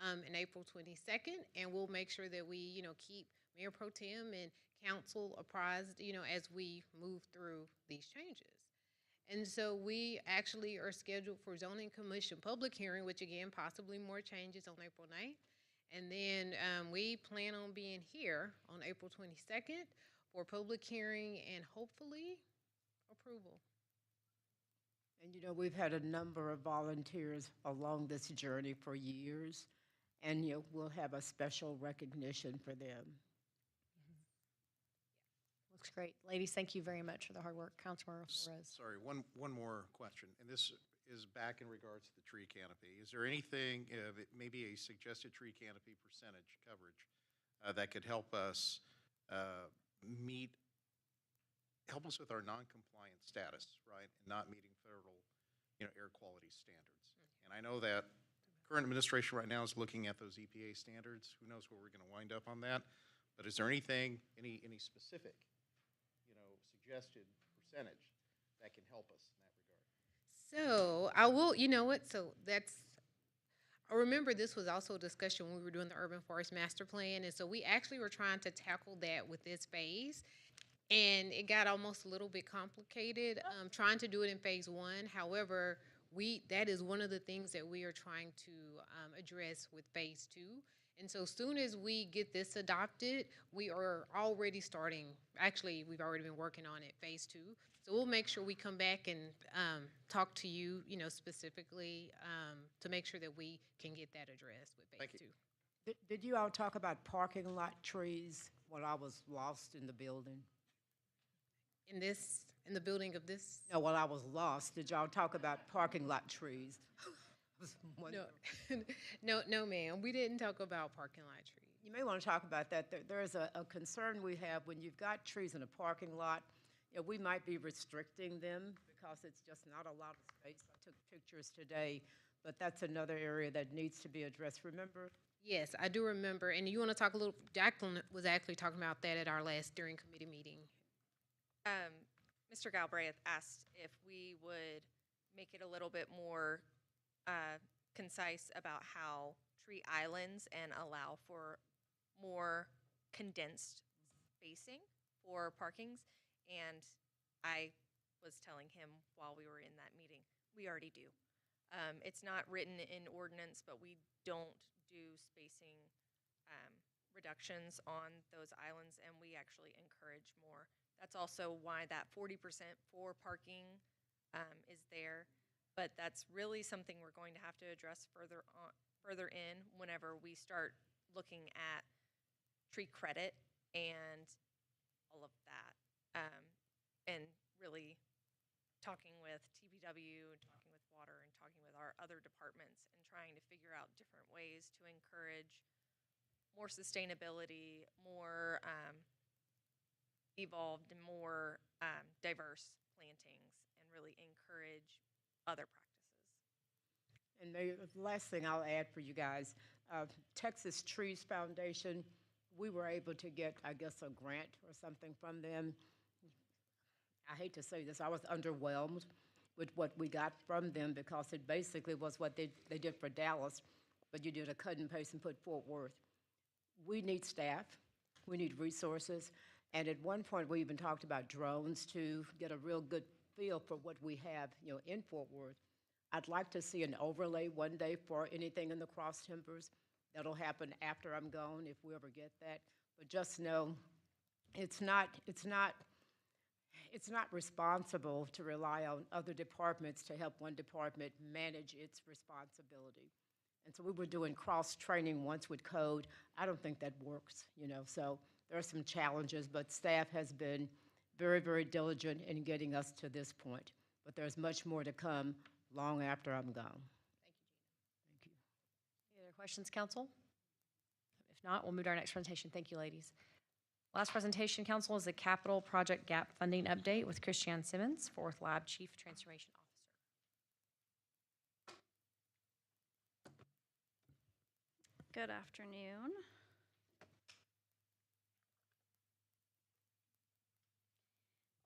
and April 22nd, and we'll make sure that we, you know, keep Mayor Pro Tem and council apprised, you know, as we move through these changes. And so we actually are scheduled for zoning commission public hearing, which again, possibly more changes on April 9th. And then we plan on being here on April 22nd for public hearing and hopefully approval. And you know, we've had a number of volunteers along this journey for years, and you know, we'll have a special recognition for them. Looks great. Ladies, thank you very much for the hard work. Councilmember Flores. Sorry, one more question, and this is back in regards to the tree canopy. Is there anything, maybe a suggested tree canopy percentage coverage that could help us help us with our non-compliant status, right, and not meeting federal, you know, air quality standards? And I know that current administration right now is looking at those EPA standards. Who knows where we're going to wind up on that? But is there anything, any specific, you know, suggested percentage that can help us in that regard? So I will, you know what, so I remember this was also a discussion when we were doing the urban forest master plan. And so we actually were trying to tackle that with this phase. And it got almost a little bit complicated trying to do it in phase one. However, that is one of the things that we are trying to address with phase two. And so soon as we get this adopted, we are already starting, actually, we've already been working on it, phase two. So we'll make sure we come back and talk to you, you know, specifically to make sure that we can get that addressed with phase two. Did you all talk about parking lot trees when I was lost in the building? In the building of this? No, while I was lost, did y'all talk about parking lot trees? No, ma'am. We didn't talk about parking lot trees. You may want to talk about that. There's a concern we have when you've got trees in a parking lot. You know, we might be restricting them because it's just not a lot of space. I took pictures today, but that's another area that needs to be addressed. Remember? Yes, I do remember. And you want to talk a little, Jacqueline was actually talking about that at our last steering committee meeting. Mr. Galbraith asked if we would make it a little bit more concise about how tree islands and allow for more condensed spacing for parkings. And I was telling him while we were in that meeting, we already do. It's not written in ordinance, but we don't do spacing reductions on those islands, and we actually encourage more. That's also why that 40% for parking is there. But that's really something we're going to have to address further in whenever we start looking at tree credit and all of that. And really talking with TPW, and talking with water, and talking with our other departments, and trying to figure out different ways to encourage more sustainability, more evolved and more diverse plantings, and really encourage other practices. And maybe the last thing I'll add for you guys, Texas Trees Foundation, we were able to get, I guess, a grant or something from them. I hate to say this, I was underwhelmed with what we got from them because it basically was what they did for Dallas, but you did a cut and paste and put Fort Worth. We need staff, we need resources, and at one point we even talked about drones to get a real good feel for what we have, you know, in Fort Worth. I'd like to see an overlay one day for anything in the cross timbers. That'll happen after I'm gone if we ever get that. But just know it's not responsible to rely on other departments to help one department manage its responsibility. And so we were doing cross-training once with code. I don't think that works, you know. So there are some challenges, but staff has been very, very diligent in getting us to this point. But there's much more to come long after I'm gone. Thank you, Gina. Thank you. Any other questions, council? If not, we'll move to our next presentation. Thank you, ladies. Last presentation, council, is the capital project gap funding update with Christiane Simmons, 4th Lab Chief Transformation Officer. Good afternoon.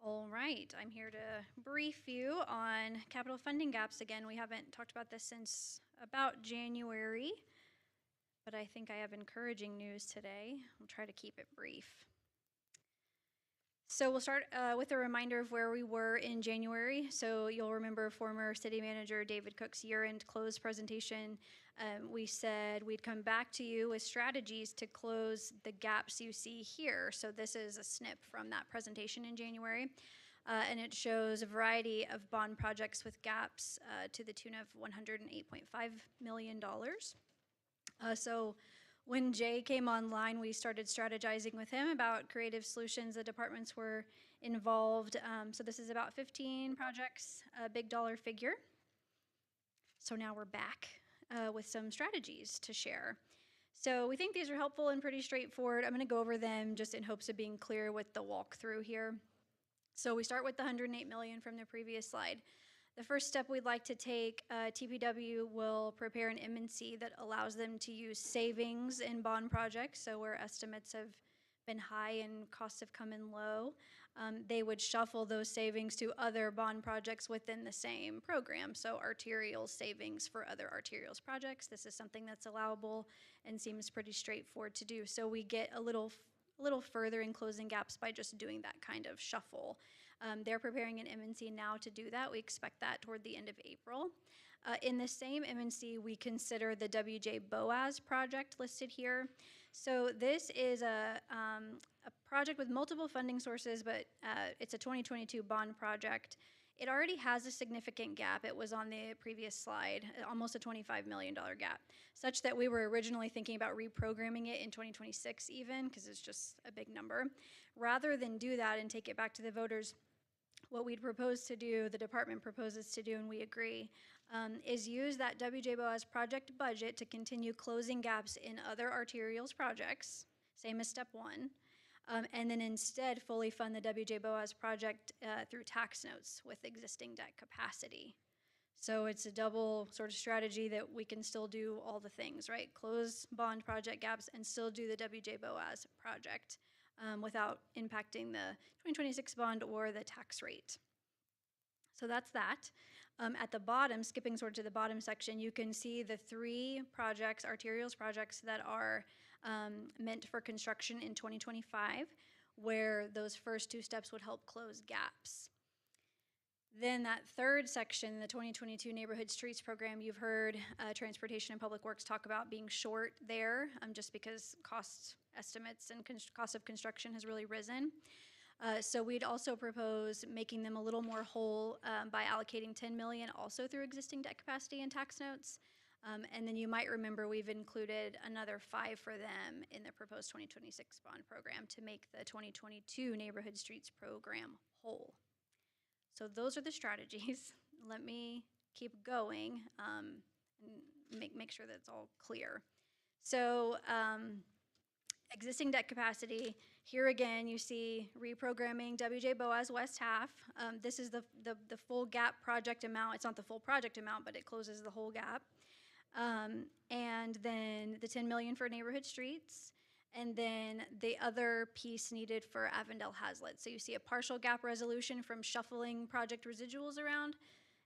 All right, I'm here to brief you on capital funding gaps. Again, we haven't talked about this since about January, but I think I have encouraging news today. I'll try to keep it brief. So we'll start with a reminder of where we were in January. So you'll remember former city manager David Cook's year-end close presentation. We said we'd come back to you with strategies to close the gaps you see here. So this is a snip from that presentation in January. And it shows a variety of bond projects with gaps to the tune of $108.5 million. So when Jay came online, we started strategizing with him about creative solutions. The departments were involved. So this is about 15 projects, a big dollar figure. So now we're back with some strategies to share. So we think these are helpful and pretty straightforward. I'm going to go over them just in hopes of being clear with the walkthrough here. So we start with the $108 million from the previous slide. The first step we'd like to take, TPW will prepare an M&C that allows them to use savings in bond projects, so where estimates have been high and costs have come in low. They would shuffle those savings to other bond projects within the same program, so arterial savings for other arterials projects. This is something that's allowable and seems pretty straightforward to do. So we get a little further in closing gaps by just doing that kind of shuffle. They're preparing an M&C now to do that. We expect that toward the end of April. In the same M&C, we consider the WJ Boaz project listed here. So this is a project with multiple funding sources, but it's a 2022 bond project. It already has a significant gap. It was on the previous slide, almost a $25 million gap, such that we were originally thinking about reprogramming it in 2026 even, because it's just a big number. Rather than do that and take it back to the voters, what we'd propose to do, the department proposes to do, and we agree, is use that WJ Boaz project budget to continue closing gaps in other arterials projects, same as step one, and then instead fully fund the WJ Boaz project through tax notes with existing debt capacity. So it's a double sort of strategy that we can still do all the things, right? Close bond project gaps and still do the WJ Boaz project without impacting the 2026 bond or the tax rate. So that's that. At the bottom, skipping sort of to the bottom section, you can see the 3 projects, arterials projects that are meant for construction in 2025, where those first 2 steps would help close gaps. Then that third section, the 2022 Neighborhood Streets Program, you've heard Transportation and Public Works talk about being short there, just because cost estimates and cost of construction has really risen. So we'd also propose making them a little more whole by allocating $10 million also through existing debt capacity and tax notes. And then you might remember we've included another 5 for them in the proposed 2026 bond program to make the 2022 Neighborhood Streets Program whole. So those are the strategies. Let me keep going and make sure that it's all clear. So existing debt capacity, here again you see reprogramming WJ Boaz West half. This is the full gap project amount. It's not the full project amount, but it closes the whole gap. And then the $10 million for neighborhood streets. And then the other piece needed for Avondale Hazlitt. So you see a partial gap resolution from shuffling project residuals around,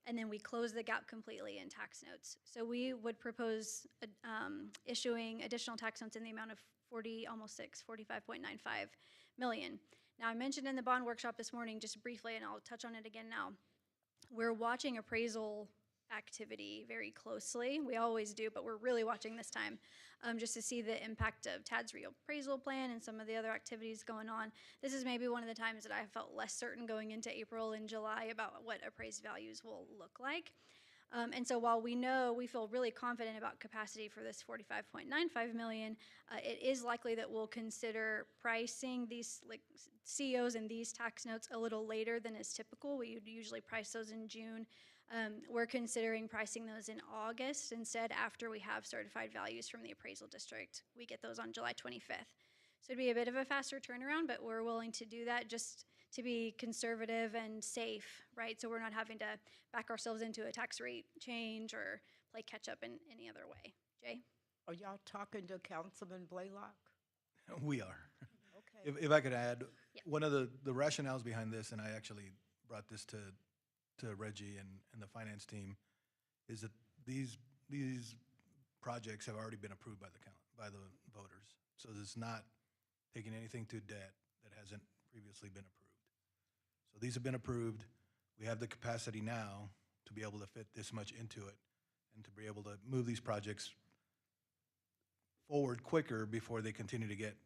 and then we close the gap completely in tax notes. So we would propose issuing additional tax notes in the amount of 45.95 million. Now I mentioned in the bond workshop this morning, just briefly, and I'll touch on it again now, we're watching appraisal activity very closely. We always do, but we're really watching this time just to see the impact of TAD's reappraisal plan and some of the other activities going on. This is maybe one of the times that I felt less certain going into April and July about what appraised values will look like. And so while we feel really confident about capacity for this 45.95 million, it is likely that we'll consider pricing these COs and these tax notes a little later than is typical. We would usually price those in June. We're considering pricing those in August instead after we have certified values from the appraisal district. We get those on July 25th. So it'd be a bit of a faster turnaround, but we're willing to do that just to be conservative and safe, right? So we're not having to back ourselves into a tax rate change or play catch up in any other way. Jay? Are y'all talking to Councilman Blaylock? We are. Okay. If I could add, one of the rationales behind this, and I actually brought this to Reggie and the finance team, is that these projects have already been approved by the voters. So it's not taking anything to debt that hasn't previously been approved. So these have been approved. We have the capacity now to be able to fit this much into it and to be able to move these projects forward quicker before they continue to get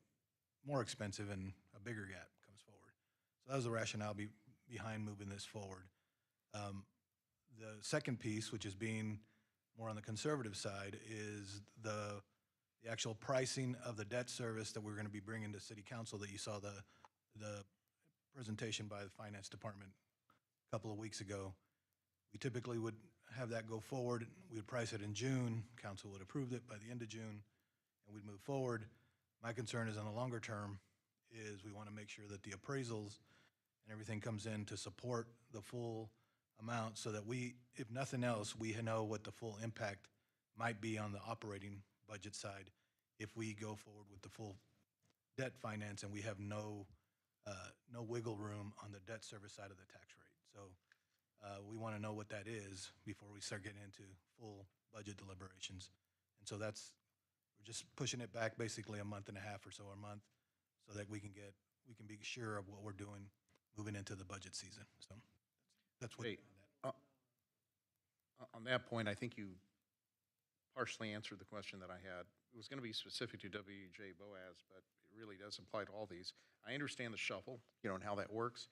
more expensive and a bigger gap comes forward. So that was the rationale behind moving this forward. The second piece, which is being more on the conservative side, is the actual pricing of the debt service that we're going to be bringing to City Council that you saw the presentation by the Finance Department a couple of weeks ago. We typically would have that go forward. We would price it in June. Council would approve it by the end of June, and we'd move forward. My concern is on the longer term is we want to make sure that the appraisals and everything comes in to support the full amount so that we, if nothing else, we know what the full impact might be on the operating budget side if we go forward with the full debt finance and we have no wiggle room on the debt service side of the tax rate. So we want to know what that is before we start getting into full budget deliberations. And so we're just pushing it back basically a month and a half or so, a month, so that we can be sure of what we're doing moving into the budget season. So that's what. Wait, on that point, I think you partially answered the question that I had. It was going to be specific to WJ Boaz, but it really does apply to all these. I understand the shuffle, and how that works.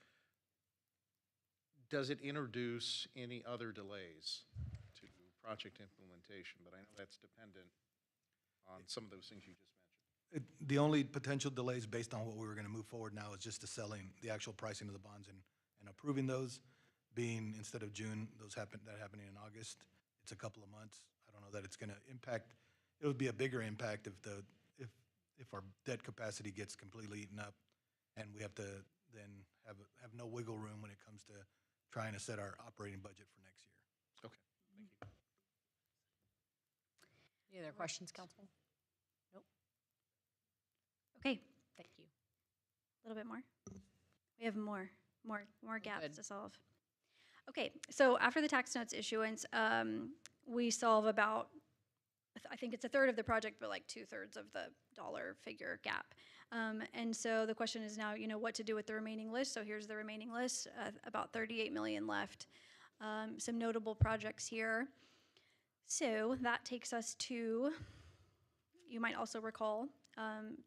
Does it introduce any other delays to project implementation? But I know that's dependent on some of those things you just mentioned. The only potential delays based on what we were going to move forward now is just the actual pricing of the bonds and approving those, being instead of June, happening in August. It's a couple of months. I don't know that it's going to impact. It would be a bigger impact if our debt capacity gets completely eaten up, and we have to then have no wiggle room when it comes to trying to set our operating budget for next year. Okay, thank you. Any other questions, Council? Nope. Okay, Thank you. a little bit more. We have more gaps good. to solve. Okay, so after the tax notes issuance, we solve about, I think it's a third of the project, but like 2/3 of the dollar figure gap. And so the question is now, what to do with the remaining list. So here's the remaining list, about 38 million left. Some notable projects here. So that takes us to, you might also recall,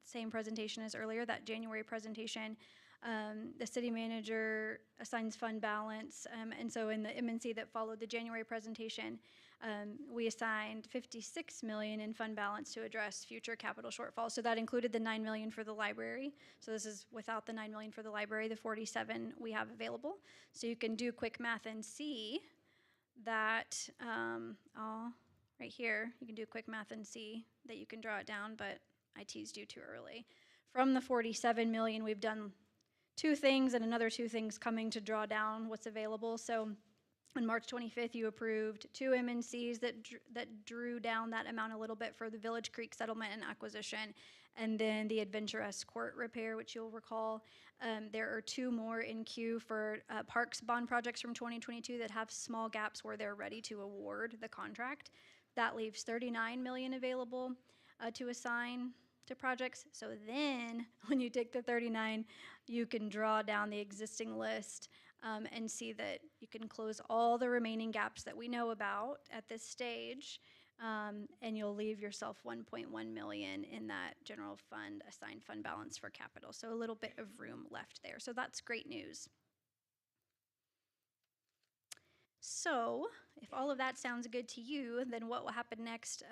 same presentation as earlier, that January presentation. The city manager assigns fund balance, and so in the MNC that followed the January presentation, we assigned 56 million in fund balance to address future capital shortfalls. So that included the 9 million for the library. So this is without the 9 million for the library, the 47 we have available. So you can do quick math and see that, right here, you can do quick math and see that you can draw it down, but I teased you too early. From the 47 million, we've done 2 things and another 2 things coming to draw down what's available. So on March 25th, you approved 2 MNCs that drew down that amount a little bit for the Village Creek settlement and acquisition, and then the Adventure S Court repair, which you'll recall. There are 2 more in queue for parks bond projects from 2022 that have small gaps where they're ready to award the contract. That leaves 39 million available to assign to projects. So then when you take the 39, you can draw down the existing list and see that you can close all the remaining gaps that we know about at this stage, and you'll leave yourself 1.1 million in that general fund assigned fund balance for capital. So a little bit of room left there. So that's great news. So if all of that sounds good to you, then what will happen next?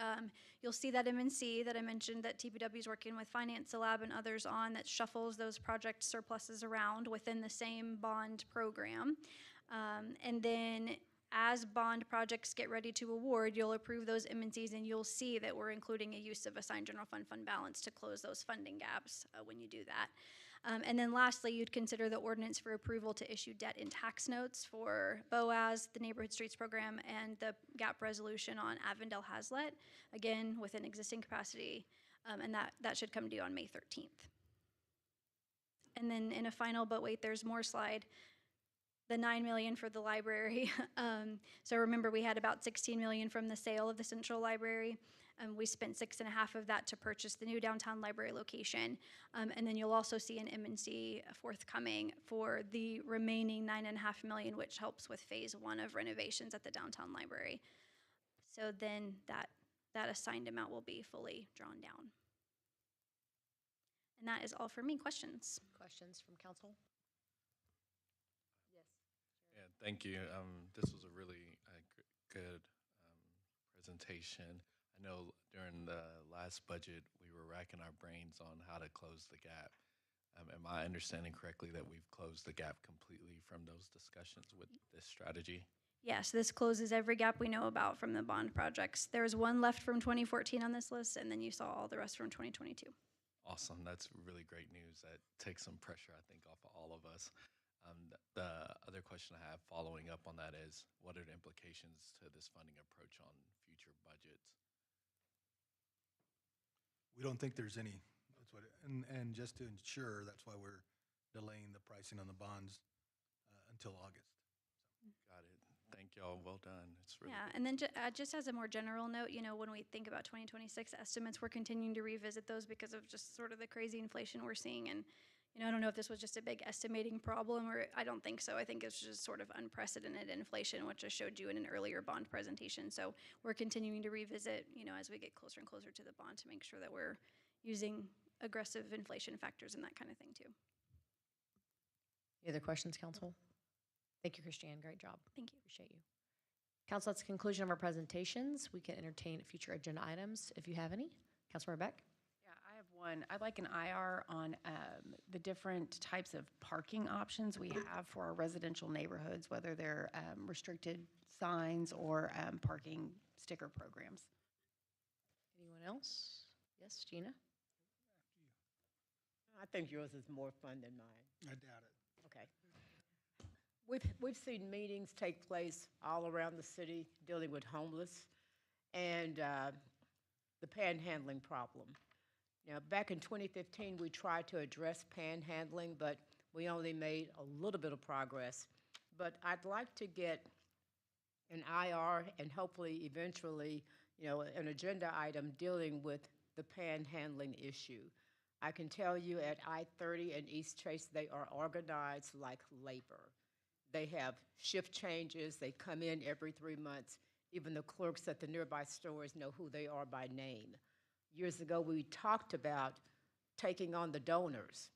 You'll see that MNC that I mentioned that TPW is working with Finance Lab and others on that shuffles those project surpluses around within the same bond program. And then as bond projects get ready to award, you'll approve those M&Cs and you'll see that we're including a use of assigned general fund balance to close those funding gaps when you do that. And then lastly, you'd consider the ordinance for approval to issue debt and tax notes for BOAS, the Neighborhood Streets Program, and the gap resolution on Avondale Hazlet, again, within existing capacity, and that should come due on May 13th. And then in a final, but wait, there's more slide, the $9 million for the library. So remember, we had about $16 million from the sale of the Central Library. We spent $6.5 million of that to purchase the new downtown library location. And then you'll also see an M&C forthcoming for the remaining $9.5 million, which helps with phase 1 of renovations at the downtown library. So then that assigned amount will be fully drawn down. And that is all for me. Questions? Questions from council? Yes. Yeah, thank you. This was a really good presentation. I know during the last budget, we were racking our brains on how to close the gap. Am I understanding correctly that we've closed the gap completely from those discussions with this strategy? Yes, this closes every gap we know about from the bond projects. There's one left from 2014 on this list, and then you saw all the rest from 2022. Awesome. That's really great news. That takes some pressure, I think, off of all of us. The other question I have following up on that is, what are the implications to this funding approach on future budgets? We don't think there's any. That's what, and just to ensure, that's why we're delaying the pricing on the bonds until August. Got it. Thank y'all. Well done. It's really Yeah, good. and then just as a more general note, when we think about 2026 estimates, we're continuing to revisit those because of just sort of the crazy inflation we're seeing. And, I don't know if this was just a big estimating problem, or I don't think so. I think it's just sort of unprecedented inflation, which I showed you in an earlier bond presentation. So we're continuing to revisit, as we get closer and closer to the bond to make sure that we're using aggressive inflation factors and that kind of thing too. Any other questions, council? Thank you, Christiane. Great job. Thank you. Appreciate you. Council, that's the conclusion of our presentations. We can entertain future agenda items if you have any. Councilmember Beck? Yeah, I have one. I'd like an IR on the different types of parking options we have for our residential neighborhoods, whether they're restricted signs or parking sticker programs. Anyone else? Yes, Gina? I think yours is more fun than mine. I doubt it. Okay. We've seen meetings take place all around the city dealing with homeless and the panhandling problem. Back in 2015, we tried to address panhandling, but we only made a little bit of progress. But I'd like to get an IR and hopefully eventually, an agenda item dealing with the panhandling issue. I can tell you at I-30 and East Chase, they are organized like labor. They have shift changes. They come in every 3 months. Even the clerks at the nearby stores know who they are by name. Years ago, we talked about taking on the donors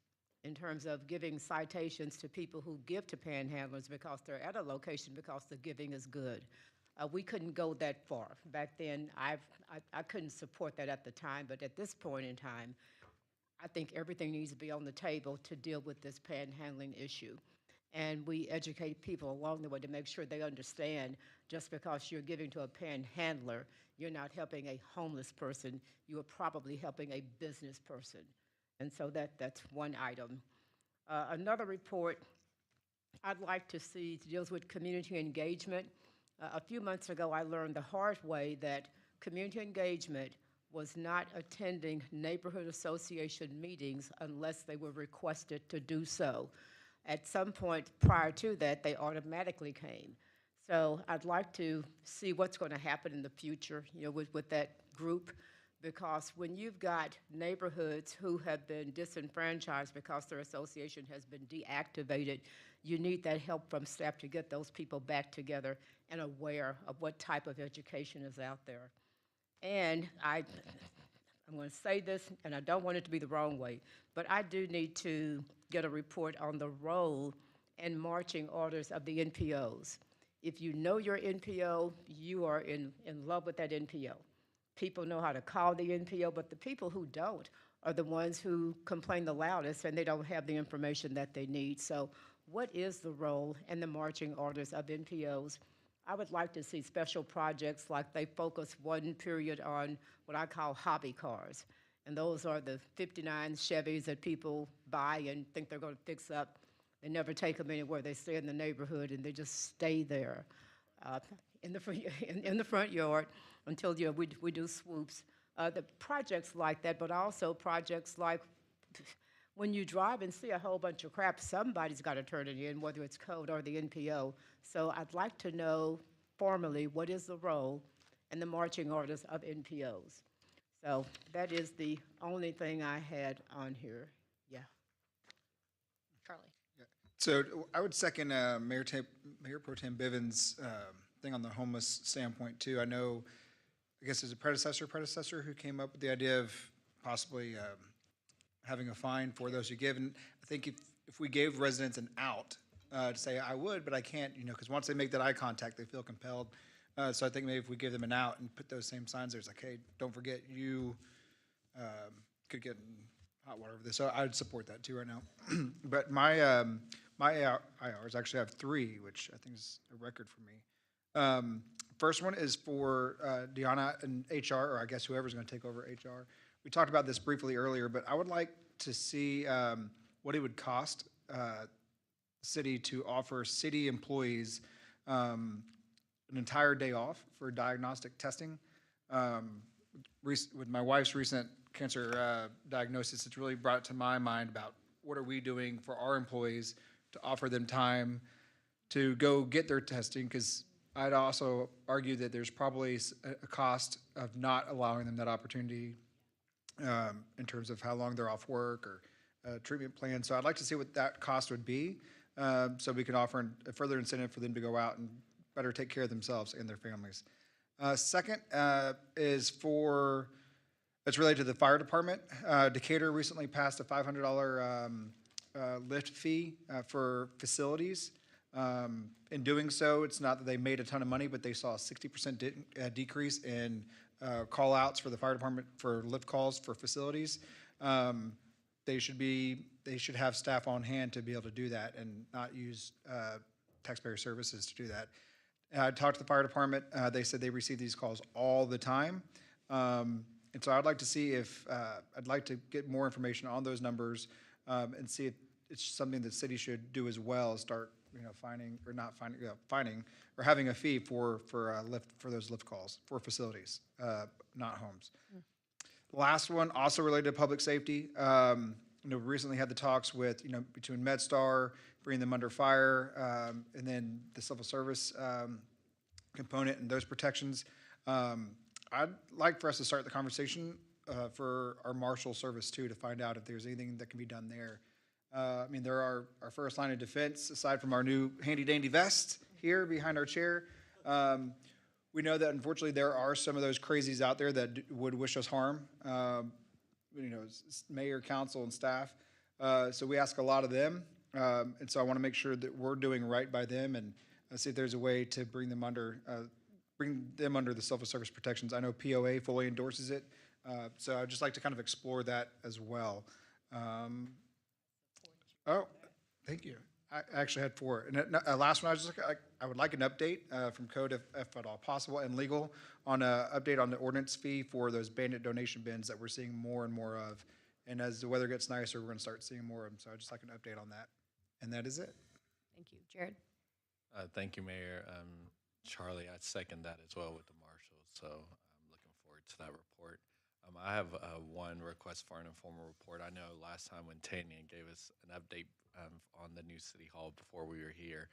in terms of giving citations to people who give to panhandlers because they're at a location because the giving is good. We couldn't go that far. Back then, I couldn't support that at the time, but at this point in time, I think everything needs to be on the table to deal with this panhandling issue. And we educate people along the way to make sure they understand just because you're giving to a panhandler, you're not helping a homeless person, you are probably helping a business person. And so that's one item. Another report I'd like to see deals with community engagement. A few months ago, I learned the hard way that community engagement was not attending neighborhood association meetings unless they were requested to do so. At some point prior to that, they automatically came. So I'd like to see what's going to happen in the future, with that group, because when you've got neighborhoods who have been disenfranchised because their association has been deactivated, you need that help from staff to get those people back together and aware of what type of education is out there. And I'm going to say this, and I don't want it to be the wrong way, but I do need to get a report on the role and marching orders of the NPOs. If you know your NPO, you are in love with that NPO. People know how to call the NPO, but the people who don't are the ones who complain the loudest and they don't have the information that they need. So what is the role and the marching orders of NPOs? I would like to see special projects like they focus one period on what I call hobby cars. And those are the 59 Chevys that people buy and think they're going to fix up. They never take them anywhere. They stay in the neighborhood and they just stay there in the front yard until we do swoops. The projects like that, but also projects like when you drive and see a whole bunch of crap, somebody's got to turn it in, whether it's code or the NPO. So I'd like to know formally what is the role and the marching orders of NPOs. So that is the only thing I had on here. Yeah. Charlie. So I would second Mayor Pro Tem Bivens' thing on the homeless standpoint too. I know, I guess there's a predecessor who came up with the idea of possibly having a fine for those who give. And I think if we gave residents an out to say, I would, but I can't, because once they make that eye contact, they feel compelled. So I think maybe if we give them an out and put those same signs there, it's like, hey, don't forget you could get in hot water over this. So I would support that too right now. But my IRs actually have 3, which I think is a record for me. First one is for Deanna and HR, or I guess whoever's going to take over HR. We talked about this briefly earlier, but I would like to see what it would cost the city to offer city employees an entire day off for diagnostic testing. With my wife's recent cancer diagnosis, it's really brought to my mind about what are we doing for our employees to offer them time to go get their testing, because I'd also argue that there's probably a cost of not allowing them that opportunity in terms of how long they're off work or treatment plan. So I'd like to see what that cost would be, so we can offer a further incentive for them to go out and better take care of themselves and their families. Second is it's related to the fire department. Decatur recently passed a $500 lift fee for facilities. In doing so, it's not that they made a ton of money, but they saw a 60% decrease in call outs for the fire department for lift calls for facilities. They should have staff on hand to be able to do that and not use taxpayer services to do that. I talked to the fire department. They said they receive these calls all the time. And so I'd like to see if, I'd like to get more information on those numbers and see if it's something the city should do as well, start finding or having a fee for those lift calls for facilities, not homes. Last one, also related to public safety. We recently had the talks with between MedStar, bringing them under fire, and then the civil service component and those protections. I'd like for us to start the conversation for our marshal service too, to find out if there's anything that can be done there. They're our first line of defense, aside from our new handy-dandy vest here behind our chair. We know that unfortunately there are some of those crazies out there that would wish us harm, mayor, council, and staff. So we ask a lot of them. And so I want to make sure that we're doing right by them and see if there's a way to bring them under the civil service protections. I know POA fully endorses it. So I'd just like to kind of explore that as well. Oh, thank you. I actually had 4. And last one, I would like an update from code if at all possible, and legal on an update on the ordinance fee for those bandit donation bins that we're seeing more and more of. And as the weather gets nicer, we're going to start seeing more of them. So I'd just like an update on that. And that is it. Thank you. Jared? Thank you, Mayor. Charlie, I second that as well with the marshals. So I'm looking forward to that report. I have one request for an informal report. I know last time when Tanya gave us an update on the new city hall before we were here,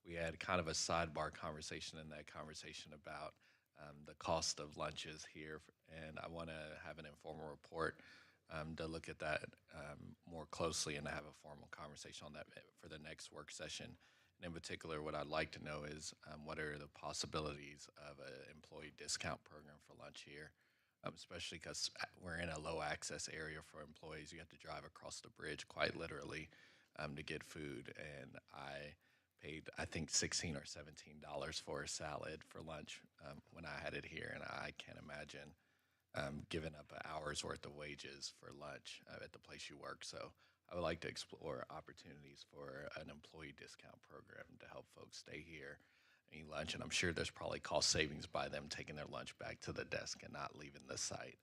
we had kind of a sidebar conversation in that conversation about the cost of lunches here. And I want to have an informal report to look at that more closely and to have a formal conversation on that for the next work session. And in particular, what I'd like to know is what are the possibilities of an employee discount program for lunch here? Especially because we're in a low access area for employees. You have to drive across the bridge quite literally to get food. And I paid, I think, $16 or $17 for a salad for lunch when I had it here. And I can't imagine giving up an hour's worth of wages for lunch at the place you work. So I would like to explore opportunities for an employee discount program to help folks stay here, any lunch, and I'm sure there's probably cost savings by them taking their lunch back to the desk and not leaving the site.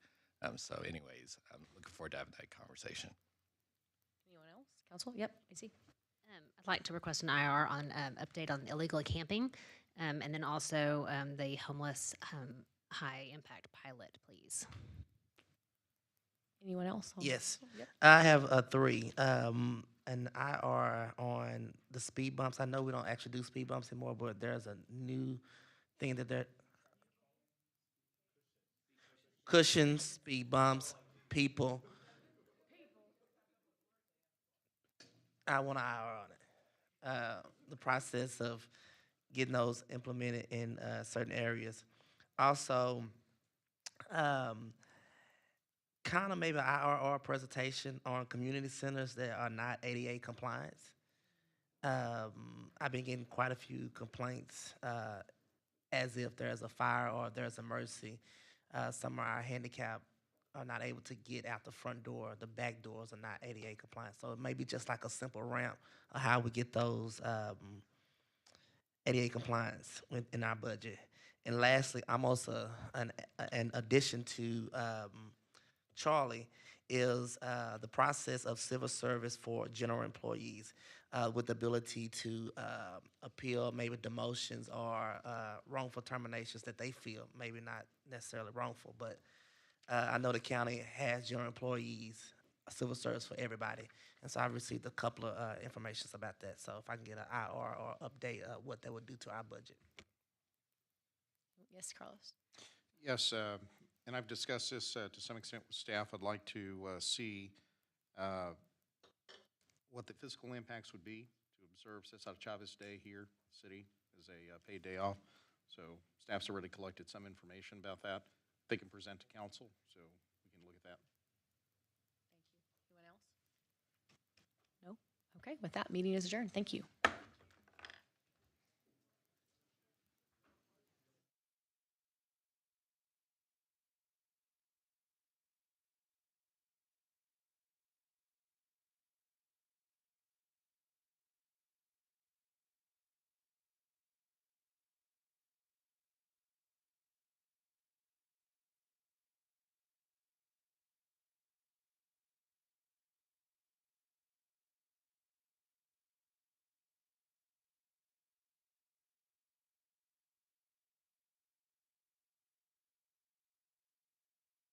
So anyways, I'm looking forward to having that conversation. Anyone else? Council? Yep, I see. I'd like to request an IR on update on illegally camping, and then also the homeless high impact pilot, please. Anyone else? Yes. Yep. I have three. An IR on the speed bumps. I know we don't actually do speed bumps anymore, but there's a new thing that they're cushions, speed bumps, people. I want an IR on it. The process of getting those implemented in certain areas. Also, kind of maybe an IRR presentation on community centers that are not ADA compliant. I've been getting quite a few complaints as if there's a fire or there's emergency. Some of our handicapped are not able to get out the front door. The back doors are not ADA compliant. So it may be just like a simple ramp of how we get those ADA compliance in our budget. And lastly, almost an addition to Charlie is the process of civil service for general employees with the ability to appeal maybe demotions or wrongful terminations that they feel, maybe not necessarily wrongful, but I know the county has general employees, civil service for everybody. And so I've received a couple of informations about that. So if I can get an IR or update what that would do to our budget. Yes, Carlos. Yes, and I've discussed this to some extent with staff. I'd like to see what the fiscal impacts would be to observe Cesar Chavez Day here, city, as a paid day off. So staff's already collected some information about that. They can present to council, so we can look at that. Thank you. Anyone else? No? Okay, with that, meeting is adjourned. Thank you.